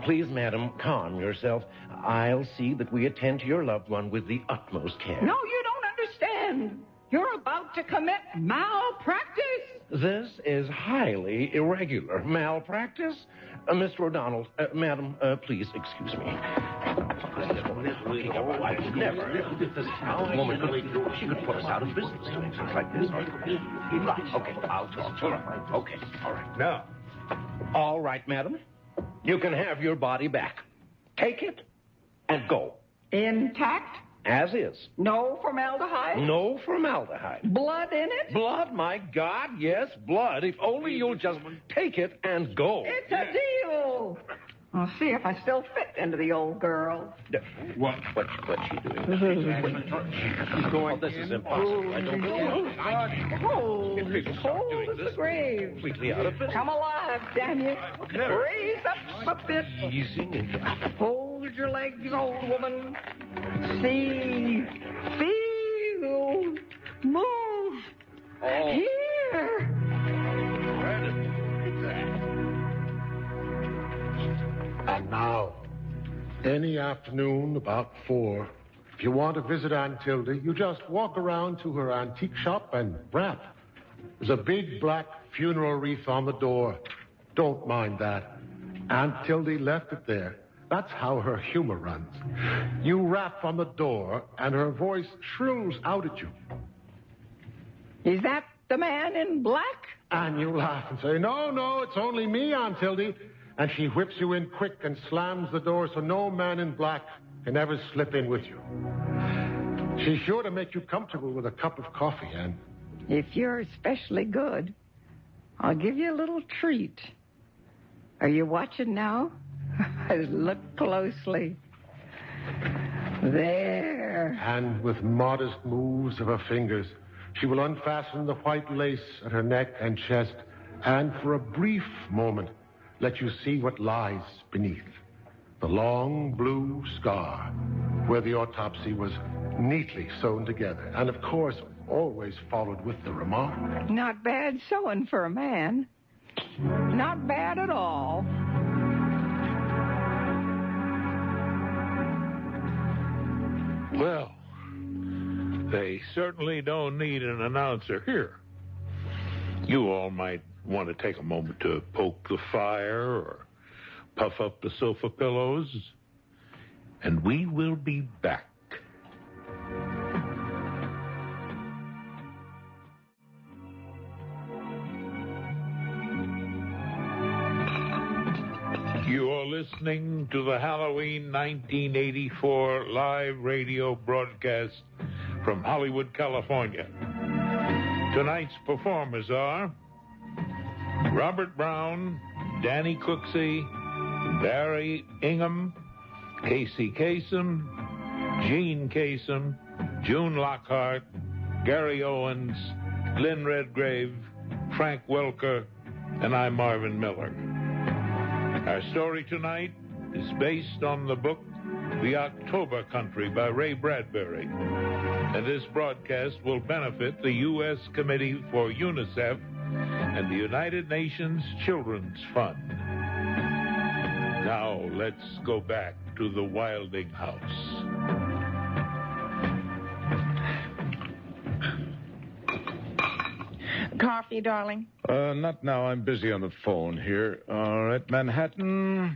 Please, madam, calm yourself. I'll see that we attend to your loved one with the utmost care. No, you don't understand. You're about to commit malpractice. This is highly irregular. Malpractice? Mr. O'Donnell, madam, please excuse me. I would never. This woman she could put us out of business doing things like this. Right, okay, I'll talk to her. Okay, all right. Now. All right, madam. You can have your body back. Take it and go. Intact? As is. No formaldehyde? No formaldehyde. Blood in it? Blood, my God, yes, blood. If only you'll just take it and go. It's a deal. I'll see if I still fit into the old girl. What's she doing? She's going. This is impossible. I don't believe Cold. If people start doing Cold as this, the grave. completely out of business. Come alive, damn you. Raise up a bit. Easing. Hold your legs, old woman. See, feel, move. Here. And now, any afternoon about 4, if you want to visit Aunt Tildy, you just walk around to her antique shop and rap. There's a big black funeral wreath on the door. Don't mind that. Aunt Tildy left it there. That's how her humor runs. You rap on the door, and her voice shrills out at you. Is that the man in black? And you laugh and say, no, it's only me, Aunt Tildy. And she whips you in quick and slams the door so no man in black can ever slip in with you. She's sure to make you comfortable with a cup of coffee, and... If you're especially good, I'll give you a little treat. Are you watching now? Look closely. There. And with modest moves of her fingers, she will unfasten the white lace at her neck and chest, and for a brief moment, let you see what lies beneath. The long blue scar where the autopsy was neatly sewn together. And of course, always followed with the remark. Not bad sewing for a man. Not bad at all. Well, they certainly don't need an announcer here. You all might want to take a moment to poke the fire or puff up the sofa pillows, and we will be back. You are listening to the Halloween 1984 live radio broadcast from Hollywood, California. Tonight's performers are Robert Brown, Danny Cooksey, Barry Ingham, Casey Kasem, Gene Kasem, June Lockhart, Gary Owens, Glenn Redgrave, Frank Welker, and I'm Marvin Miller. Our story tonight is based on the book The October Country by Ray Bradbury. And this broadcast will benefit the U.S. Committee for UNICEF and the United Nations Children's Fund. Now, let's go back to the Wilding house. Coffee, darling? Not now. I'm busy on the phone here. All right, Manhattan.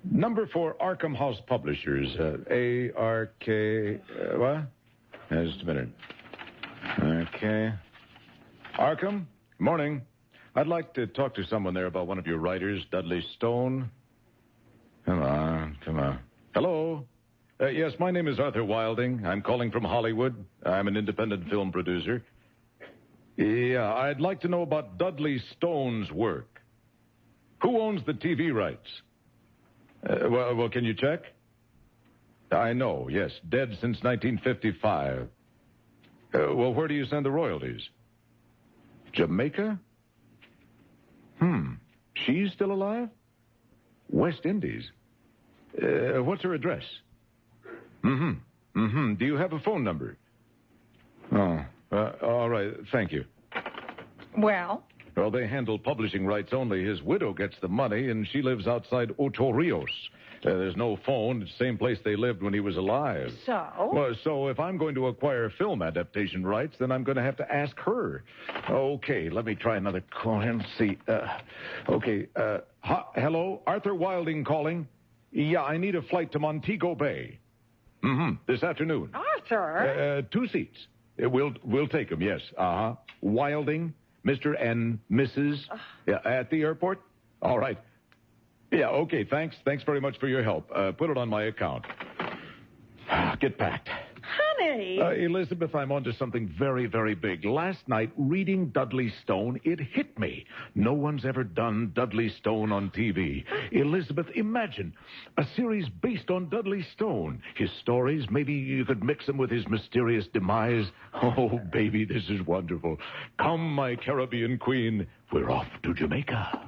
Number 4, Arkham House Publishers. A-R-K... what? Just a minute. Okay. Arkham, morning. I'd like to talk to someone there about one of your writers, Dudley Stone. Come on. Hello? Yes, my name is Arthur Wilding. I'm calling from Hollywood. I'm an independent film producer. Yeah, I'd like to know about Dudley Stone's work. Who owns the TV rights? Well, can you check? I know, yes. Dead since 1955. Well, where do you send the royalties? Jamaica? She's still alive? West Indies. What's her address? Do you have a phone number? Oh, all right. Thank you. Well? Well, they handle publishing rights only. His widow gets the money, and she lives outside Ocho Rios. There's no phone. It's the same place they lived when he was alive. So? Well, so if I'm going to acquire film adaptation rights, then I'm going to have to ask her. Okay, let me try another call and see. Hello, Arthur Wilding calling. Yeah, I need a flight to Montego Bay. This afternoon. Arthur? 2 seats. We'll take them, yes. Wilding, Mr. and Mrs. At the airport? All right. Yeah, okay, thanks. Thanks very much for your help. Put it on my account. Get packed. Honey. Elizabeth, I'm onto something very, very big. Last night, reading Dudley Stone, it hit me. No one's ever done Dudley Stone on TV. Elizabeth, imagine a series based on Dudley Stone. His stories, maybe you could mix them with his mysterious demise. Oh, baby, this is wonderful. Come, my Caribbean queen. We're off to Jamaica.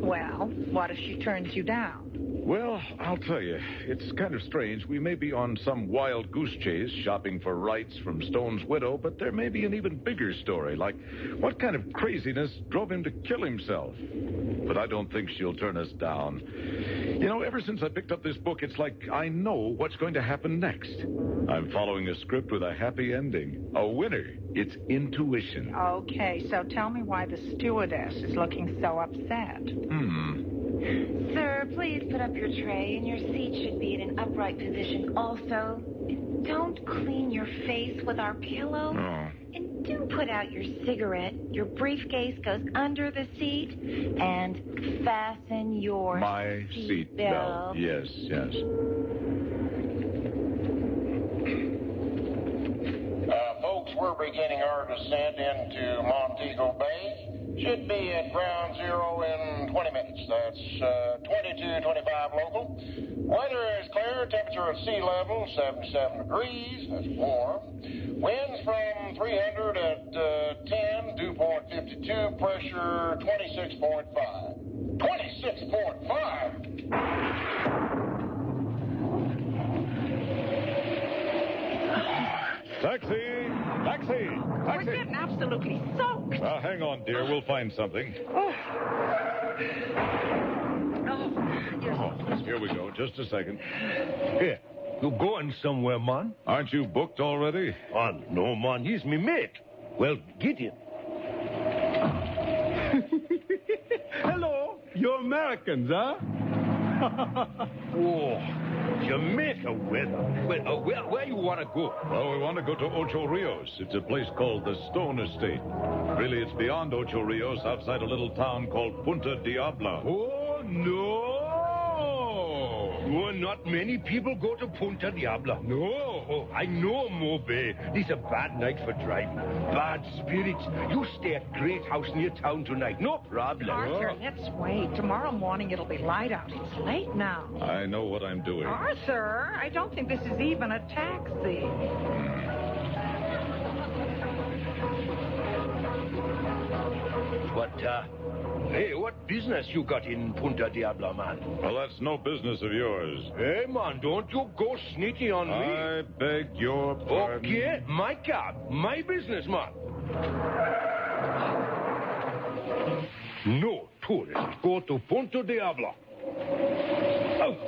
Well, what if she turns you down? Well, I'll tell you, it's kind of strange. We may be on some wild goose chase shopping for rights from Stone's widow, but there may be an even bigger story, like what kind of craziness drove him to kill himself. But I don't think she'll turn us down. You know, ever since I picked up this book, it's like I know what's going to happen next. I'm following a script with a happy ending. A winner. It's intuition. Okay, so tell me why the stewardess is looking so upset. Sir, please put up your tray, and your seat should be in an upright position also. Don't clean your face with our pillow. And do put out your cigarette. Your briefcase goes under the seat. And fasten your seat belt. Yes. Folks, we're beginning our descent into Montego Bay. Should be at ground zero in 20 minutes. That's 22:25 local. Weather is clear. Temperature at sea level, 77 degrees. That's warm. Winds from 300 at 10, dew point 52, pressure 26.5. 26.5? Taxi! We're getting absolutely soaked. Hang on, dear. We'll find something. Here we go. Just a second. Here. You going somewhere, man? Aren't you booked already? No, man. He's me mate. Well, get him. Hello. You're Americans, huh? Whoa. Jamaica weather. Well, where you want to go? Well, we want to go to Ocho Rios. It's a place called the Stone Estate. Really, it's beyond Ocho Rios, outside a little town called Punta Diabla. Oh, no! Oh, not many people go to Punta Diabla. No, I know, Mobe. This is a bad night for driving. Bad spirits. You stay at Great House near town tonight. No problem. Arthur, let's wait. Tomorrow morning it'll be light out. It's late now. I know what I'm doing. Arthur, I don't think this is even a taxi. But, hey, what business you got in Punta Diabla, man? Well, that's no business of yours. Hey, man, don't you go sneaky on me. I beg your pardon. Okay, my cab, my business, man. No tourists go to Punta Diabla. Out.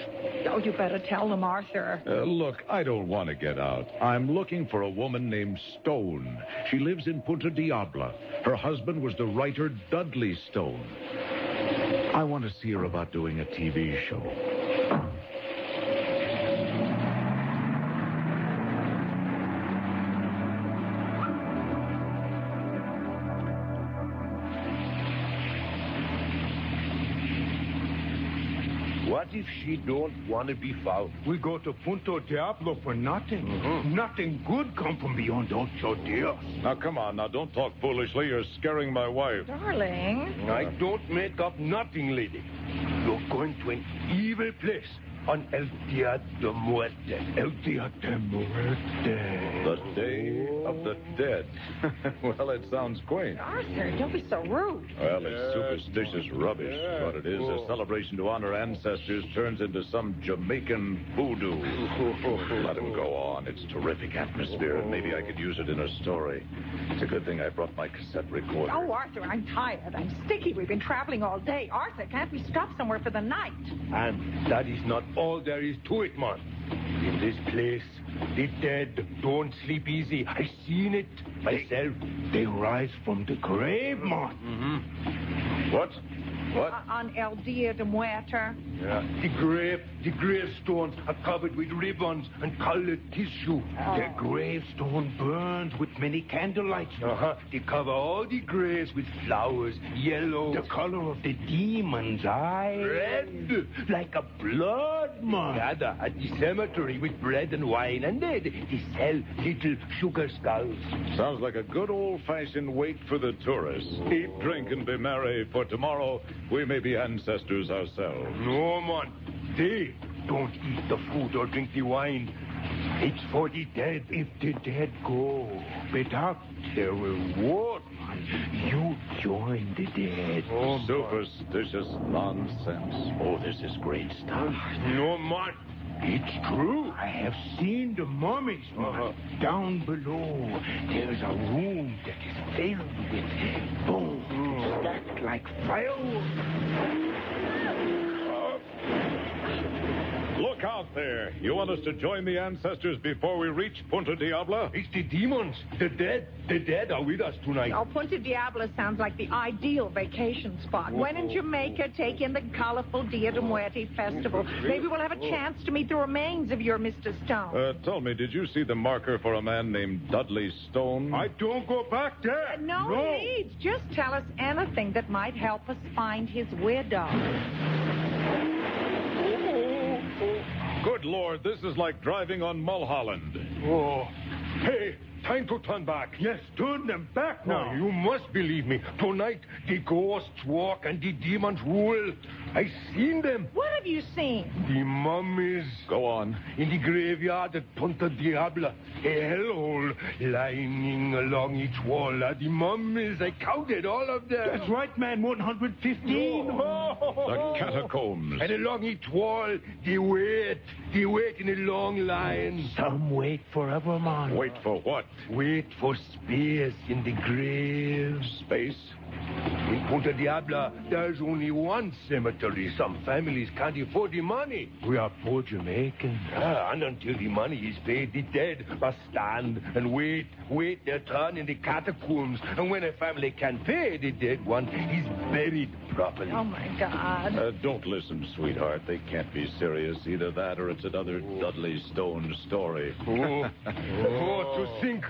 Oh, you better tell them, Arthur. Look, I don't want to get out. I'm looking for a woman named Stone. She lives in Punta Diabla. Her husband was the writer Dudley Stone. I want to see her about doing a TV show. What if she don't want to be found? We go to Punta Diablo for nothing. Nothing good come from beyond Ocho Dios. Now, come on. Now, don't talk foolishly. You're scaring my wife. Darling. I don't make up nothing, lady. You're going to an evil place on El Dia de Muerte. El Dia de Muerte. The Day of the Dead. Well, it sounds quaint. Arthur, don't be so rude. Well, it's superstitious rubbish. What it is, a celebration to honor ancestors turns into some Jamaican voodoo. Let him go on. It's terrific atmosphere, and maybe I could use it in a story. It's a good thing I brought my cassette recorder. Oh, Arthur, I'm tired. I'm sticky. We've been traveling all day. Arthur, can't we stop somewhere for the night? And that is not all there is to it, man. In this place, the dead don't sleep easy. I seen it myself. They rise from the grave, man. What? What? On El Dia de Muerte. Yeah. The gravestones are covered with ribbons and colored tissue. The gravestone burns with many candlelights. They cover all the graves with flowers, yellow. The color of the demon's eyes. Red, like a blood, man. Gather at the cemetery with bread and wine, and they sell little sugar skulls. Sounds like a good old-fashioned wait for the tourists. Eat, drink, and be merry, for tomorrow we may be ancestors ourselves. No, man. They don't eat the food or drink the wine. It's for the dead. If the dead go without their reward, you join the dead. Oh, superstitious nonsense. Oh, this is great stuff. No, man. It's true. I have seen the mummies, man. Down below, there's a room that is filled with bones stacked like firewood. Look out there. You want us to join the ancestors before we reach Punta Diabla? It's the demons. The dead. The dead are with us tonight. Oh, Punta Diabla sounds like the ideal vacation spot. When in Jamaica, take in the colorful Dia de Muerte festival. Maybe we'll have a chance to meet the remains of your Mr. Stone. Tell me, did you see the marker for a man named Dudley Stone? I don't go back there. No needs. Just tell us anything that might help us find his widow. Good Lord, this is like driving on Mulholland. Oh, hey, time to turn back. Yes, turn them back now. Oh, you must believe me. Tonight, the ghosts walk and the demons rule. I seen them. What have you seen? The mummies. Go on. In the graveyard at Punta Diabla. A hellhole lining along each wall are the mummies. I counted all of them. That's right, man. 115. The catacombs. And along each wall, they wait. They wait in a long line. Some wait forever, man. Wait for what? Wait for space in the graves. Space? In Punta Diabla, there's only one cemetery. Some families can't afford the money. We are poor Jamaicans. And until the money is paid, the dead must stand and wait their turn in the catacombs. And when a family can pay, the dead one is buried properly. Oh, my God. Don't listen, sweetheart. They can't be serious. Either that or it's another Dudley Stone story. To think.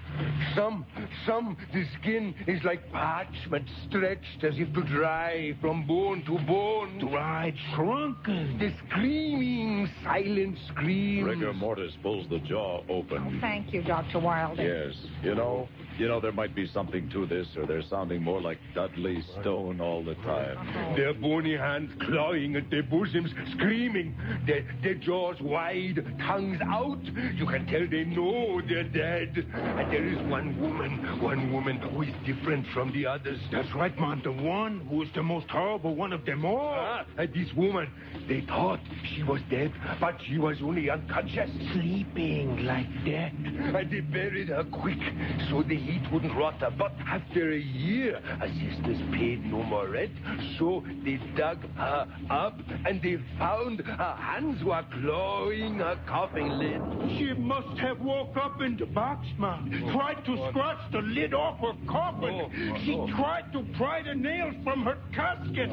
The skin is like parchment stretched as if to dry from bone to bone. Dried, shrunken. The screaming, silent scream. Rigor mortis pulls the jaw open. Oh, thank you, Dr. Wilder. Yes. You know, there might be something to this, or they're sounding more like Dudley Stone all the time. Their bony hands clawing at their bosoms, screaming. Their jaws wide, tongues out. You can tell they know they're dead. And there is one woman who is different from the others. That's right, man. The one who is the most horrible one of them all. And this woman, they thought she was dead, but she was only unconscious. Sleeping like death. And they buried her quick so the heat wouldn't rot her. But after a year, her sisters paid no more rent, so they dug her up and they found her hands were clawing her coffin lid. She must have woke up in the box, man. Tried to scratch the lid off her coffin. She tried to pry the nails from her casket.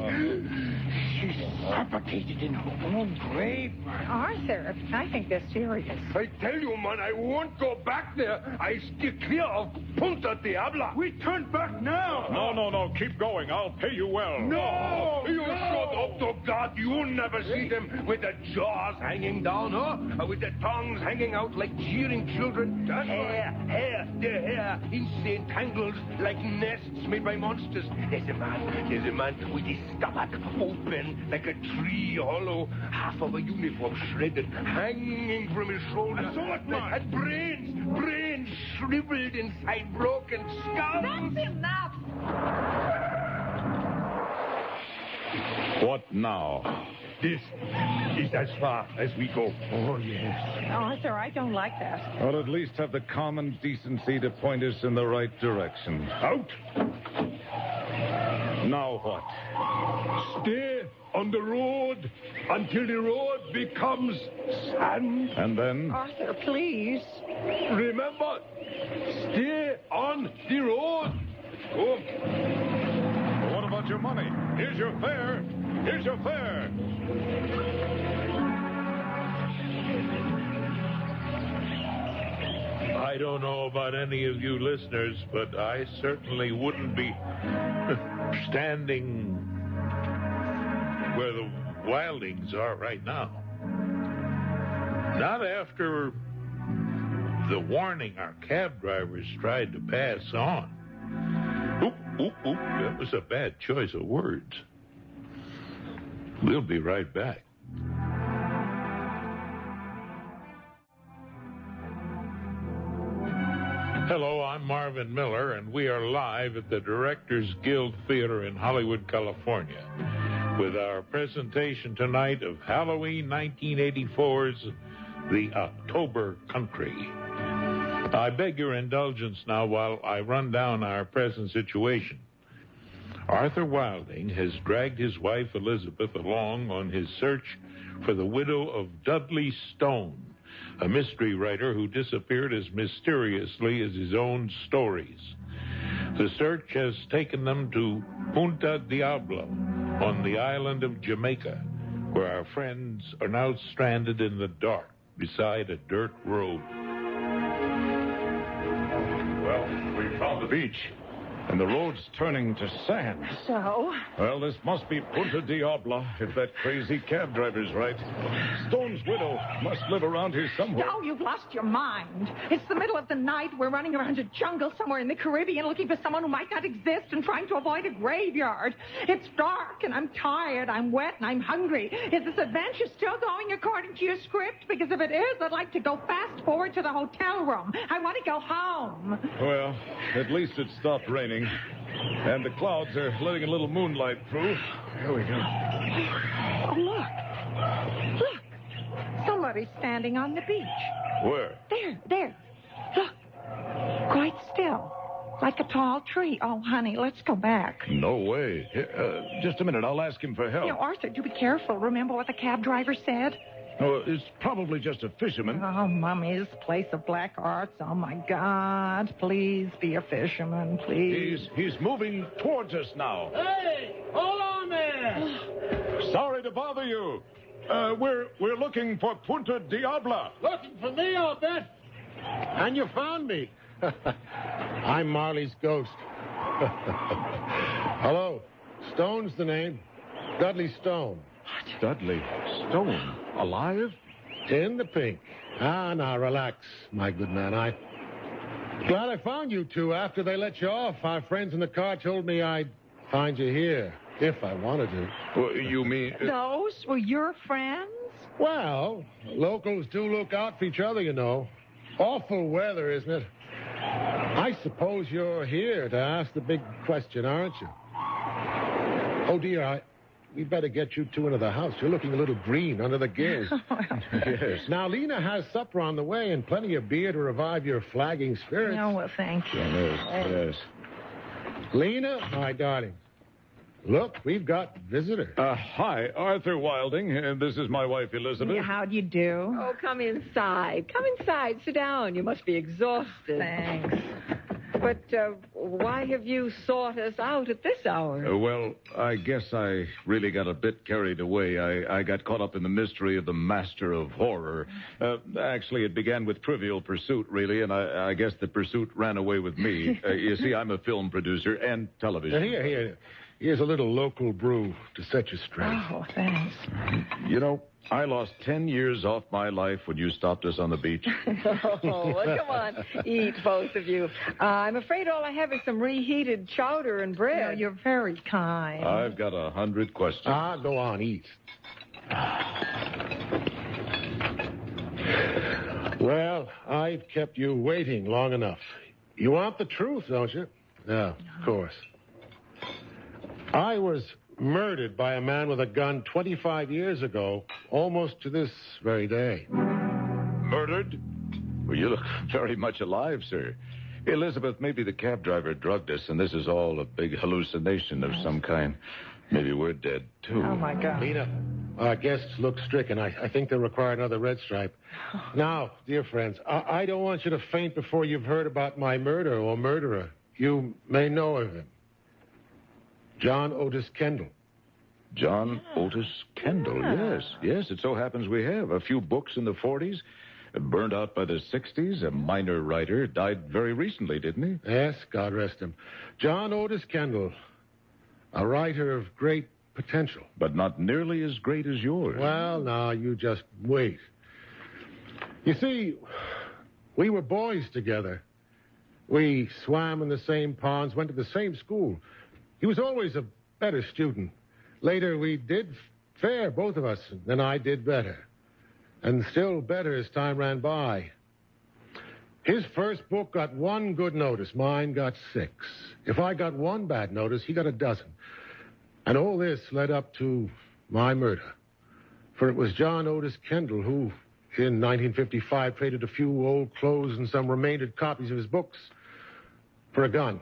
She suffocated in her own grave, man. Arthur, I think they're serious. I tell you, man, I won't go back there. I steer clear of Punta Diabla. We turn back now. No. Keep going. I'll pay you well. No! You shut up, to God. You'll never see them with the jaws hanging down, huh? With the tongues hanging out like jeering children. Their hair, insane tangles like nests made by monsters. There's a man with his stomach open like a tree hollow, half of a uniform shredded, hanging from his shoulder. I saw it, man. And brains shriveled inside broken skulls. That's enough. What now? This is as far as we go. Oh, yes. Arthur, I don't like that. Well, at least have the common decency to point us in the right direction. Out! Now what? Stay on the road until the road becomes sand. And then? Arthur, please. Remember, stay on the road. Oh. What about your money? Here's your fare. Here's your fare. I don't know about any of you listeners, but I certainly wouldn't be standing where the Wildings are right now. Not after the warning our cab drivers tried to pass on. Oop, that was a bad choice of words. We'll be right back. Hello, I'm Marvin Miller, and we are live at the Directors Guild Theater in Hollywood, California, with our presentation tonight of Halloween 1984's The October Country. I beg your indulgence now while I run down our present situation. Arthur Wilding has dragged his wife Elizabeth along on his search for the widow of Dudley Stone, a mystery writer who disappeared as mysteriously as his own stories. The search has taken them to Punta Diabla on the island of Jamaica, where our friends are now stranded in the dark beside a dirt road. Well, we found the beach, and the road's turning to sand. So? Well, this must be Punta Diabla, if that crazy cab driver's right. Stone's widow must live around here somewhere. Oh, you've lost your mind. It's the middle of the night. We're running around a jungle somewhere in the Caribbean looking for someone who might not exist and trying to avoid a graveyard. It's dark, and I'm tired, I'm wet, and I'm hungry. Is this adventure still going according to your script? Because if it is, I'd like to go fast forward to the hotel room. I want to go home. Well, at least it stopped raining. And the clouds are letting a little moonlight through. Here we go. Oh, look. Look. Somebody's standing on the beach. Where? There. Look. Quite still. Like a tall tree. Oh, honey, let's go back. No way. Here, just a minute. I'll ask him for help. Arthur, do be careful. Remember what the cab driver said? Oh, it's probably just a fisherman. Oh, Mummy's place of black arts. Oh, my God. Please be a fisherman, please. He's moving towards us now. Hey, hold on there. Sorry to bother you. We're looking for Punta Diabla. Looking for me, I'll bet. And you found me. I'm Marley's ghost. Hello. Stone's the name. Dudley Stone. What? Dudley Stone? Alive? In the pink. Now, relax, my good man. I'm glad I found you two after they let you off. Our friends in the car told me I'd find you here, if I wanted to. Well, you mean... Those were your friends? Well, locals do look out for each other, you know. Awful weather, isn't it? I suppose you're here to ask the big question, aren't you? Oh, dear, we'd better get you two into the house. You're looking a little green under the gills. Yes. Now, Lena has supper on the way and plenty of beer to revive your flagging spirits. Oh, well, thank you. Yes. Lena, my darling. Look, we've got visitor. Hi, Arthur Wilding. This is my wife, Elizabeth. Yeah, how do you do? Oh, come inside. Come inside. Sit down. You must be exhausted. Thanks. But why have you sought us out at this hour? Well, I guess I really got a bit carried away. I got caught up in the mystery of the Master of Horror. Actually, it began with Trivial Pursuit, really, and I guess the pursuit ran away with me. You see, I'm a film producer and television. Here. Here's a little local brew to set you straight. Oh, thanks. You know, I lost 10 years off my life when you stopped us on the beach. Oh, well, come on. Eat, both of you. I'm afraid all I have is some reheated chowder and bread. No, you're very kind. I've got 100 questions. Go on, eat. Well, I've kept you waiting long enough. You want the truth, don't you? Yeah, of course. I was murdered by a man with a gun 25 years ago, almost to this very day. Murdered? Well, you look very much alive, sir. Elizabeth, maybe the cab driver drugged us, and this is all a big hallucination of some kind. Maybe we're dead, too. Oh, my God. Lena, our guests look stricken. I think they'll require another red stripe. Now, dear friends, I don't want you to faint before you've heard about my murder or murderer. You may know of him. John Otis Kendall. John Otis Kendall, yes. It so happens we have. A few books in the 40s, burned out by the 60s, a minor writer, died very recently, didn't he? Yes, God rest him. John Otis Kendall, a writer of great potential. But not nearly as great as yours. Well, now, you just wait. You see, we were boys together. We swam in the same ponds, went to the same school. He was always a better student. Later, we did fare, both of us, and then I did better. And still better as time ran by. His first book got one good notice. Mine got 6. If I got one bad notice, he got a dozen. And all this led up to my murder. For it was John Otis Kendall who, in 1955, traded a few old clothes and some remaindered copies of his books for a gun.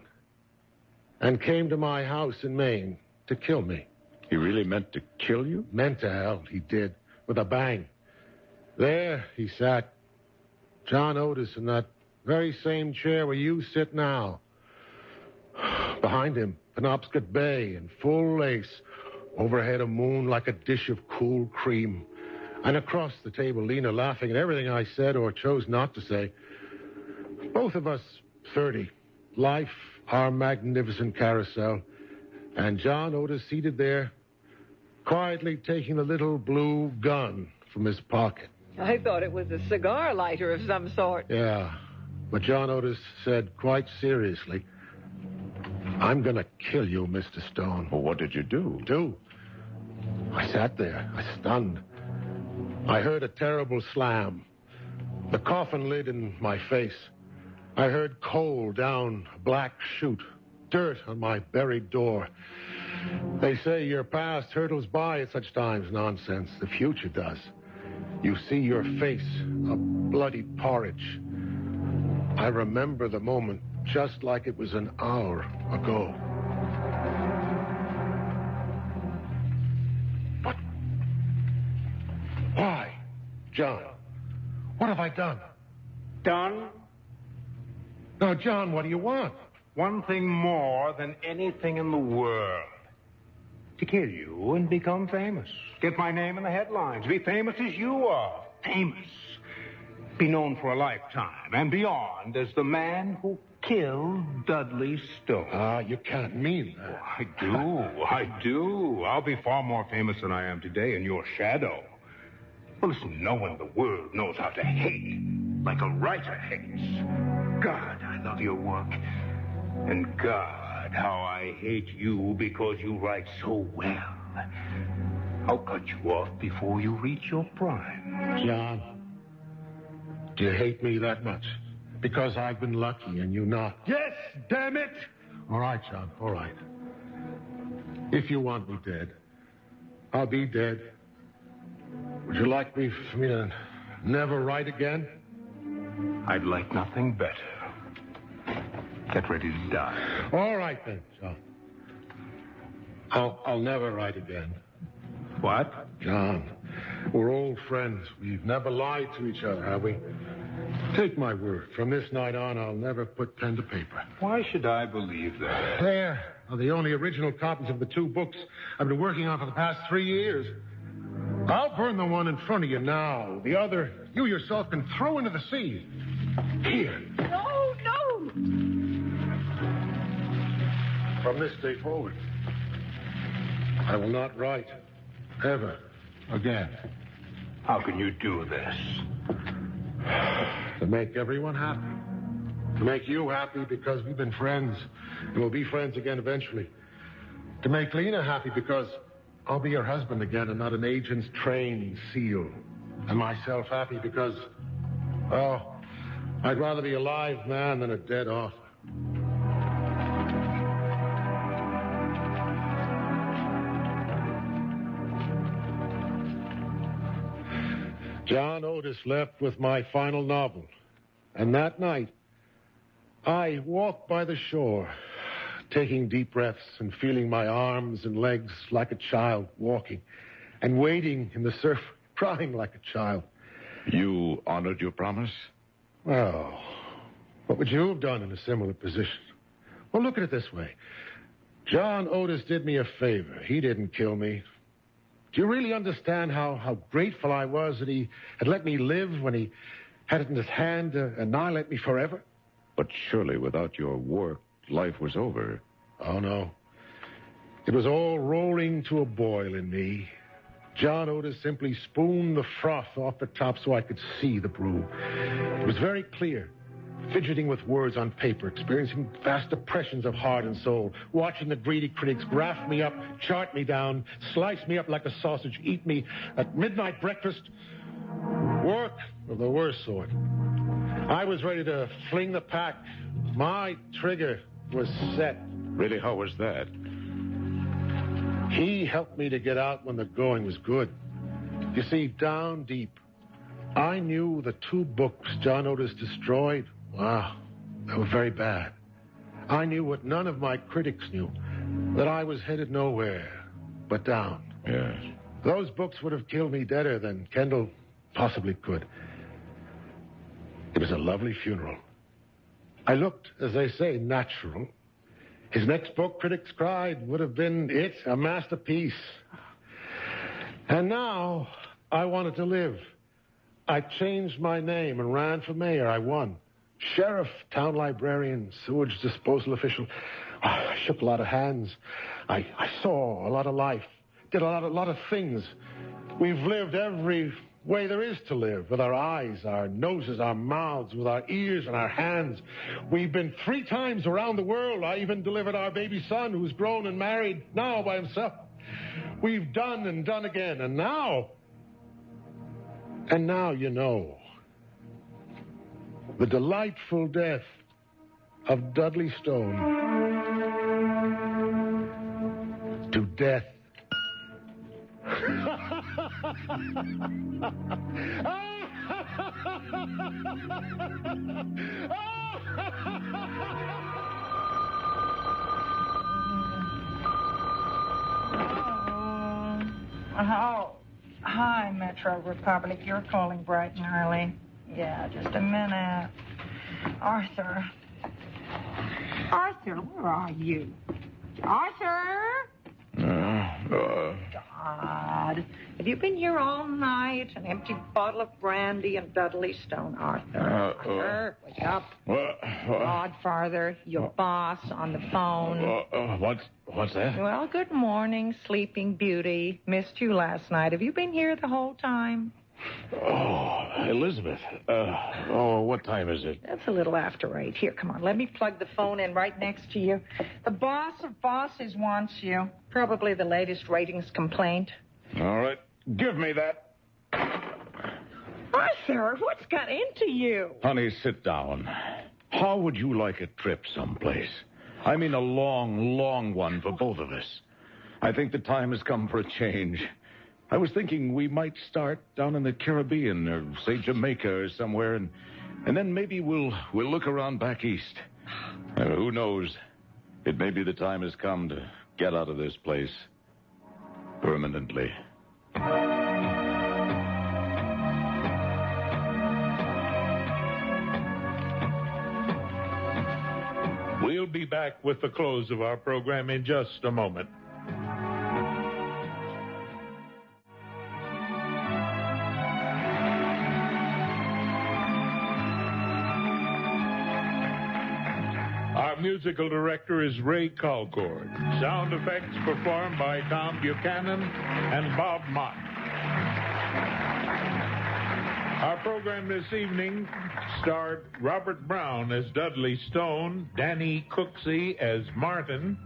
And came to my house in Maine to kill me. He really meant to kill you? Meant to hell, he did, with a bang. There he sat, John Otis, in that very same chair where you sit now. Behind him, Penobscot Bay in full lace. Overhead, a moon like a dish of cool cream. And across the table, Lena laughing at everything I said or chose not to say. Both of us 30. Life, our magnificent carousel. And John Otis seated there, quietly taking the little blue gun from his pocket. I thought it was a cigar lighter of some sort. Yeah, but John Otis said quite seriously, I'm going to kill you, Mr. Stone. Well, what did you do? I sat there, stunned. I heard a terrible slam. The coffin lid in my face. I heard coal down a black chute, dirt on my buried door. They say your past hurtles by at such times. Nonsense. The future does. You see your face, a bloody porridge. I remember the moment just like it was an hour ago. But why, John? What have I done? Done? Now, John, what do you want? One thing more than anything in the world. To kill you and become famous. Get my name in the headlines. Be famous as you are. Famous. Be known for a lifetime and beyond as the man who killed Dudley Stone. Ah, you can't mean that. Oh, I do. I'll be far more famous than I am today in your shadow. Well, listen, no one in the world knows how to hate like a writer hates. God, I love your work. And God, how I hate you because you write so well. I'll cut you off before you reach your prime. John, do you hate me that much? Because I've been lucky and you not? Yes, damn it! All right, John, all right. If you want me dead, I'll be dead. Would you like me for me to never write again? I'd like nothing better. Get ready to die. All right, then, John. I'll never write again. What? John, we're old friends. We've never lied to each other, have we? Take my word. From this night on, I'll never put pen to paper. Why should I believe that? There are the only original copies of the two books I've been working on for the past 3 years. I'll burn the one in front of you now. The other, you yourself can throw into the sea. Here. No, no. From this day forward, I will not write ever again. How can you do this? To make everyone happy. To make you happy because we've been friends and we'll be friends again eventually. To make Lena happy because I'll be her husband again and not an agent's trained seal. And myself happy because, oh, I'd rather be a live man than a dead author. John Otis left with my final novel. And that night, I walked by the shore, taking deep breaths and feeling my arms and legs like a child walking, and wading in the surf, crying like a child. You honored your promise? Well, what would you have done in a similar position? Well, look at it this way. John Otis did me a favor. He didn't kill me. Do you really understand how grateful I was that he had let me live when he had it in his hand to annihilate me forever? But surely without your work, life was over. Oh, no. It was all rolling to a boil in me. John Otis simply spooned the froth off the top so I could see the brew. It was very clear. Fidgeting with words on paper, experiencing vast depressions of heart and soul, watching the greedy critics graft me up, chart me down, slice me up like a sausage, eat me at midnight breakfast. Work of the worst sort. I was ready to fling the pack. My trigger was set. Really, how was that? He helped me to get out when the going was good. You see, down deep, I knew the two books John Otis destroyed, wow, they were very bad. I knew what none of my critics knew, that I was headed nowhere but down. Yes. Those books would have killed me deader than Kendall possibly could. It was a lovely funeral. I looked, as they say, natural. His next book, critics cried, would have been it, a masterpiece. And now, I wanted to live. I changed my name and ran for mayor. I won. Sheriff, town librarian, sewage disposal official. I shook a lot of hands. I saw a lot of life. Did a lot of things. We've lived every way there is to live, with our eyes, our noses, our mouths, with our ears and our hands. We've been 3 times around the world. I even delivered our baby son, who's grown and married now by himself. We've done and done again, and now, you know, the delightful death of Dudley Stone. To death. Oh, hi, Metro Republic. You're calling bright and early. Yeah, just a minute. Arthur. Arthur, where are you? Arthur? God. Have you been here all night? An empty bottle of brandy and Dudley Stone, Arthur. Arthur, wake up. Godfather, your boss on the phone. What's that? Well, good morning, Sleeping Beauty. Missed you last night. Have you been here the whole time? Oh, Elizabeth. What time is it? That's a little after 8. Here, come on. Let me plug the phone in right next to you. The boss of bosses wants you. Probably the latest ratings complaint. All right. Give me that. Arthur, what's got into you? Honey, sit down. How would you like a trip someplace? I mean a long, long one for both of us. I think the time has come for a change. I was thinking we might start down in the Caribbean or, say, Jamaica or somewhere, and then maybe we'll look around back east. Who knows? It may be the time has come to get out of this place permanently. We'll be back with the close of our program in just a moment. Our musical director is Ray Colcord. Sound effects performed by Tom Buchanan and Bob Mott. Our program this evening starred Robert Brown as Dudley Stone, Danny Cooksey as Martin,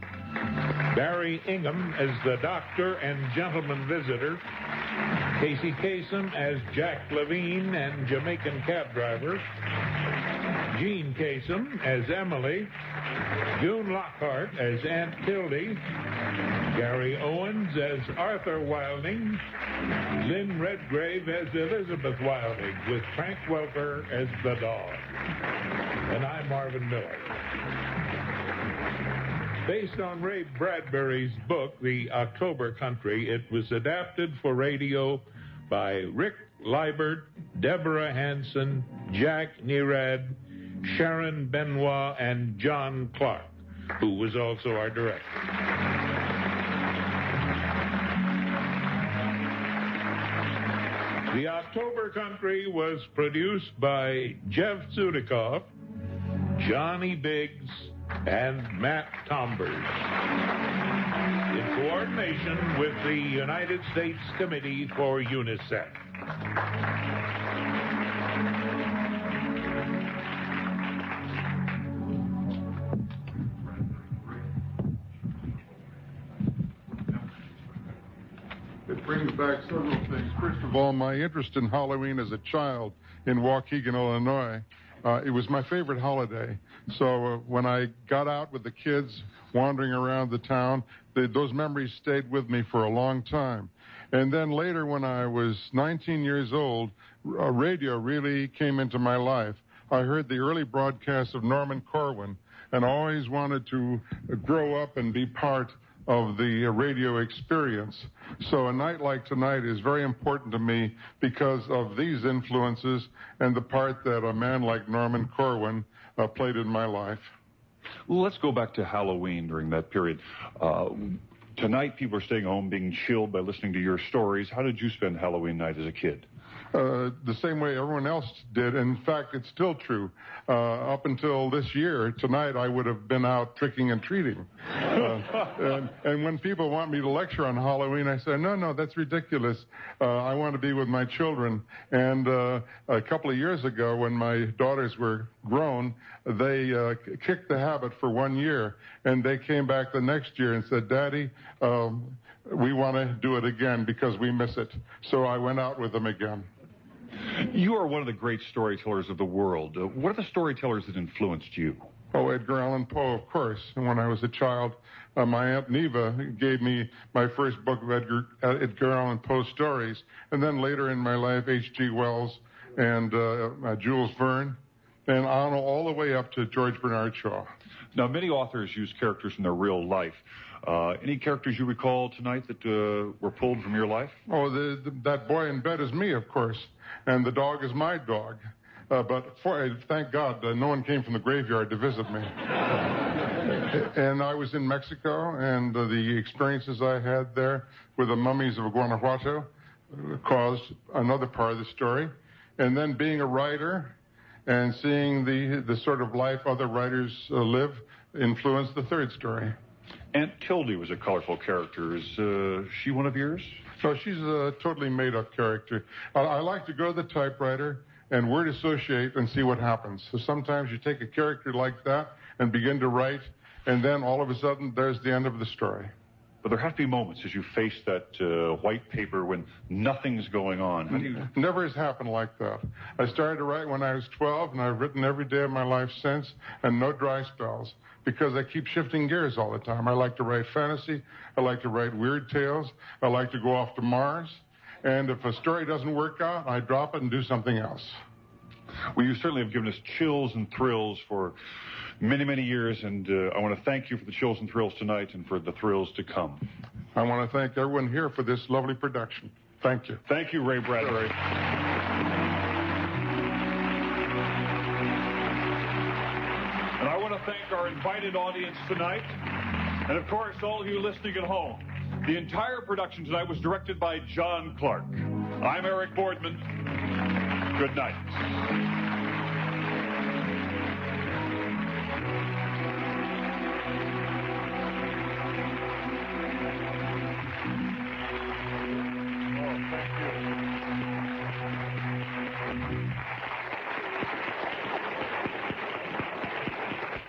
Barry Ingham as the doctor and gentleman visitor, Casey Kasem as Jack Levine and Jamaican cab driver, Jean Kasem as Emily, June Lockhart as Aunt Tildy, Gary Owens as Arthur Wilding, Lynn Redgrave as Elizabeth Wilding, with Frank Welker as the dog. And I'm Marvin Miller. Based on Ray Bradbury's book, The October Country, it was adapted for radio by Rick Liebert, Deborah Hanson, Jack Nerad, Sharon Benoit, and John Clark, who was also our director. The October Country was produced by Jeff Zudikoff, Johnny Biggs, and Matt Tombers, in coordination with the United States Committee for UNICEF. It brings back several things. First of all, my interest in Halloween as a child in Waukegan, Illinois. It was my favorite holiday. So when I got out with the kids wandering around the town, those memories stayed with me for a long time. And then later, when I was 19 years old, radio really came into my life. I heard the early broadcasts of Norman Corwin and always wanted to grow up and be part of the radio experience. So a night like tonight is very important to me because of these influences and the part that a man like Norman Corwin played in my life. Well, let's go back to Halloween during that period. Tonight, people are staying home being chilled by listening to your stories. How did you spend Halloween night as a kid? The same way everyone else did. In fact, it's still true. Up until this year, tonight, I would have been out tricking and treating. And when people want me to lecture on Halloween, I say, no, that's ridiculous. I want to be with my children. And a couple of years ago, when my daughters were grown, they kicked the habit for 1 year. And they came back the next year and said, Daddy, we want to do it again because we miss it. So I went out with them again. You are one of the great storytellers of the world. What are the storytellers that influenced you? Oh, Edgar Allan Poe, of course. And when I was a child, my Aunt Neva gave me my first book of Edgar Allan Poe stories. And then later in my life, H.G. Wells and Jules Verne and on all the way up to George Bernard Shaw. Now, many authors use characters from their real life. Any characters you recall tonight that were pulled from your life? Oh, that boy in bed is me, of course, and the dog is my dog. But thank God no one came from the graveyard to visit me. And I was in Mexico, and the experiences I had there with the mummies of Guanajuato caused another part of the story. And then being a writer and seeing the sort of life other writers live influenced the third story. Aunt Tildy was a colorful character. Is she one of yours? No, she's a totally made-up character. I like to go to the typewriter and word associate and see what happens. So sometimes you take a character like that and begin to write, and then all of a sudden there's the end of the story. But there have to be moments as you face that white paper when nothing's going on. How do you... Never has happened like that. I started to write when I was 12, and I've written every day of my life since, and no dry spells, because I keep shifting gears all the time. I like to write fantasy. I like to write weird tales. I like to go off to Mars. And if a story doesn't work out, I drop it and do something else. Well, you certainly have given us chills and thrills for many, many years, and I want to thank you for the chills and thrills tonight and for the thrills to come. I want to thank everyone here for this lovely production. Thank you. Thank you, Ray Bradbury. And I want to thank our invited audience tonight, and of course, all of you listening at home. The entire production tonight was directed by John Clark. I'm Eric Boardman. Good night.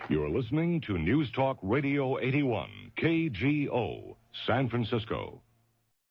You're listening to News Talk Radio 81, KGO, San Francisco.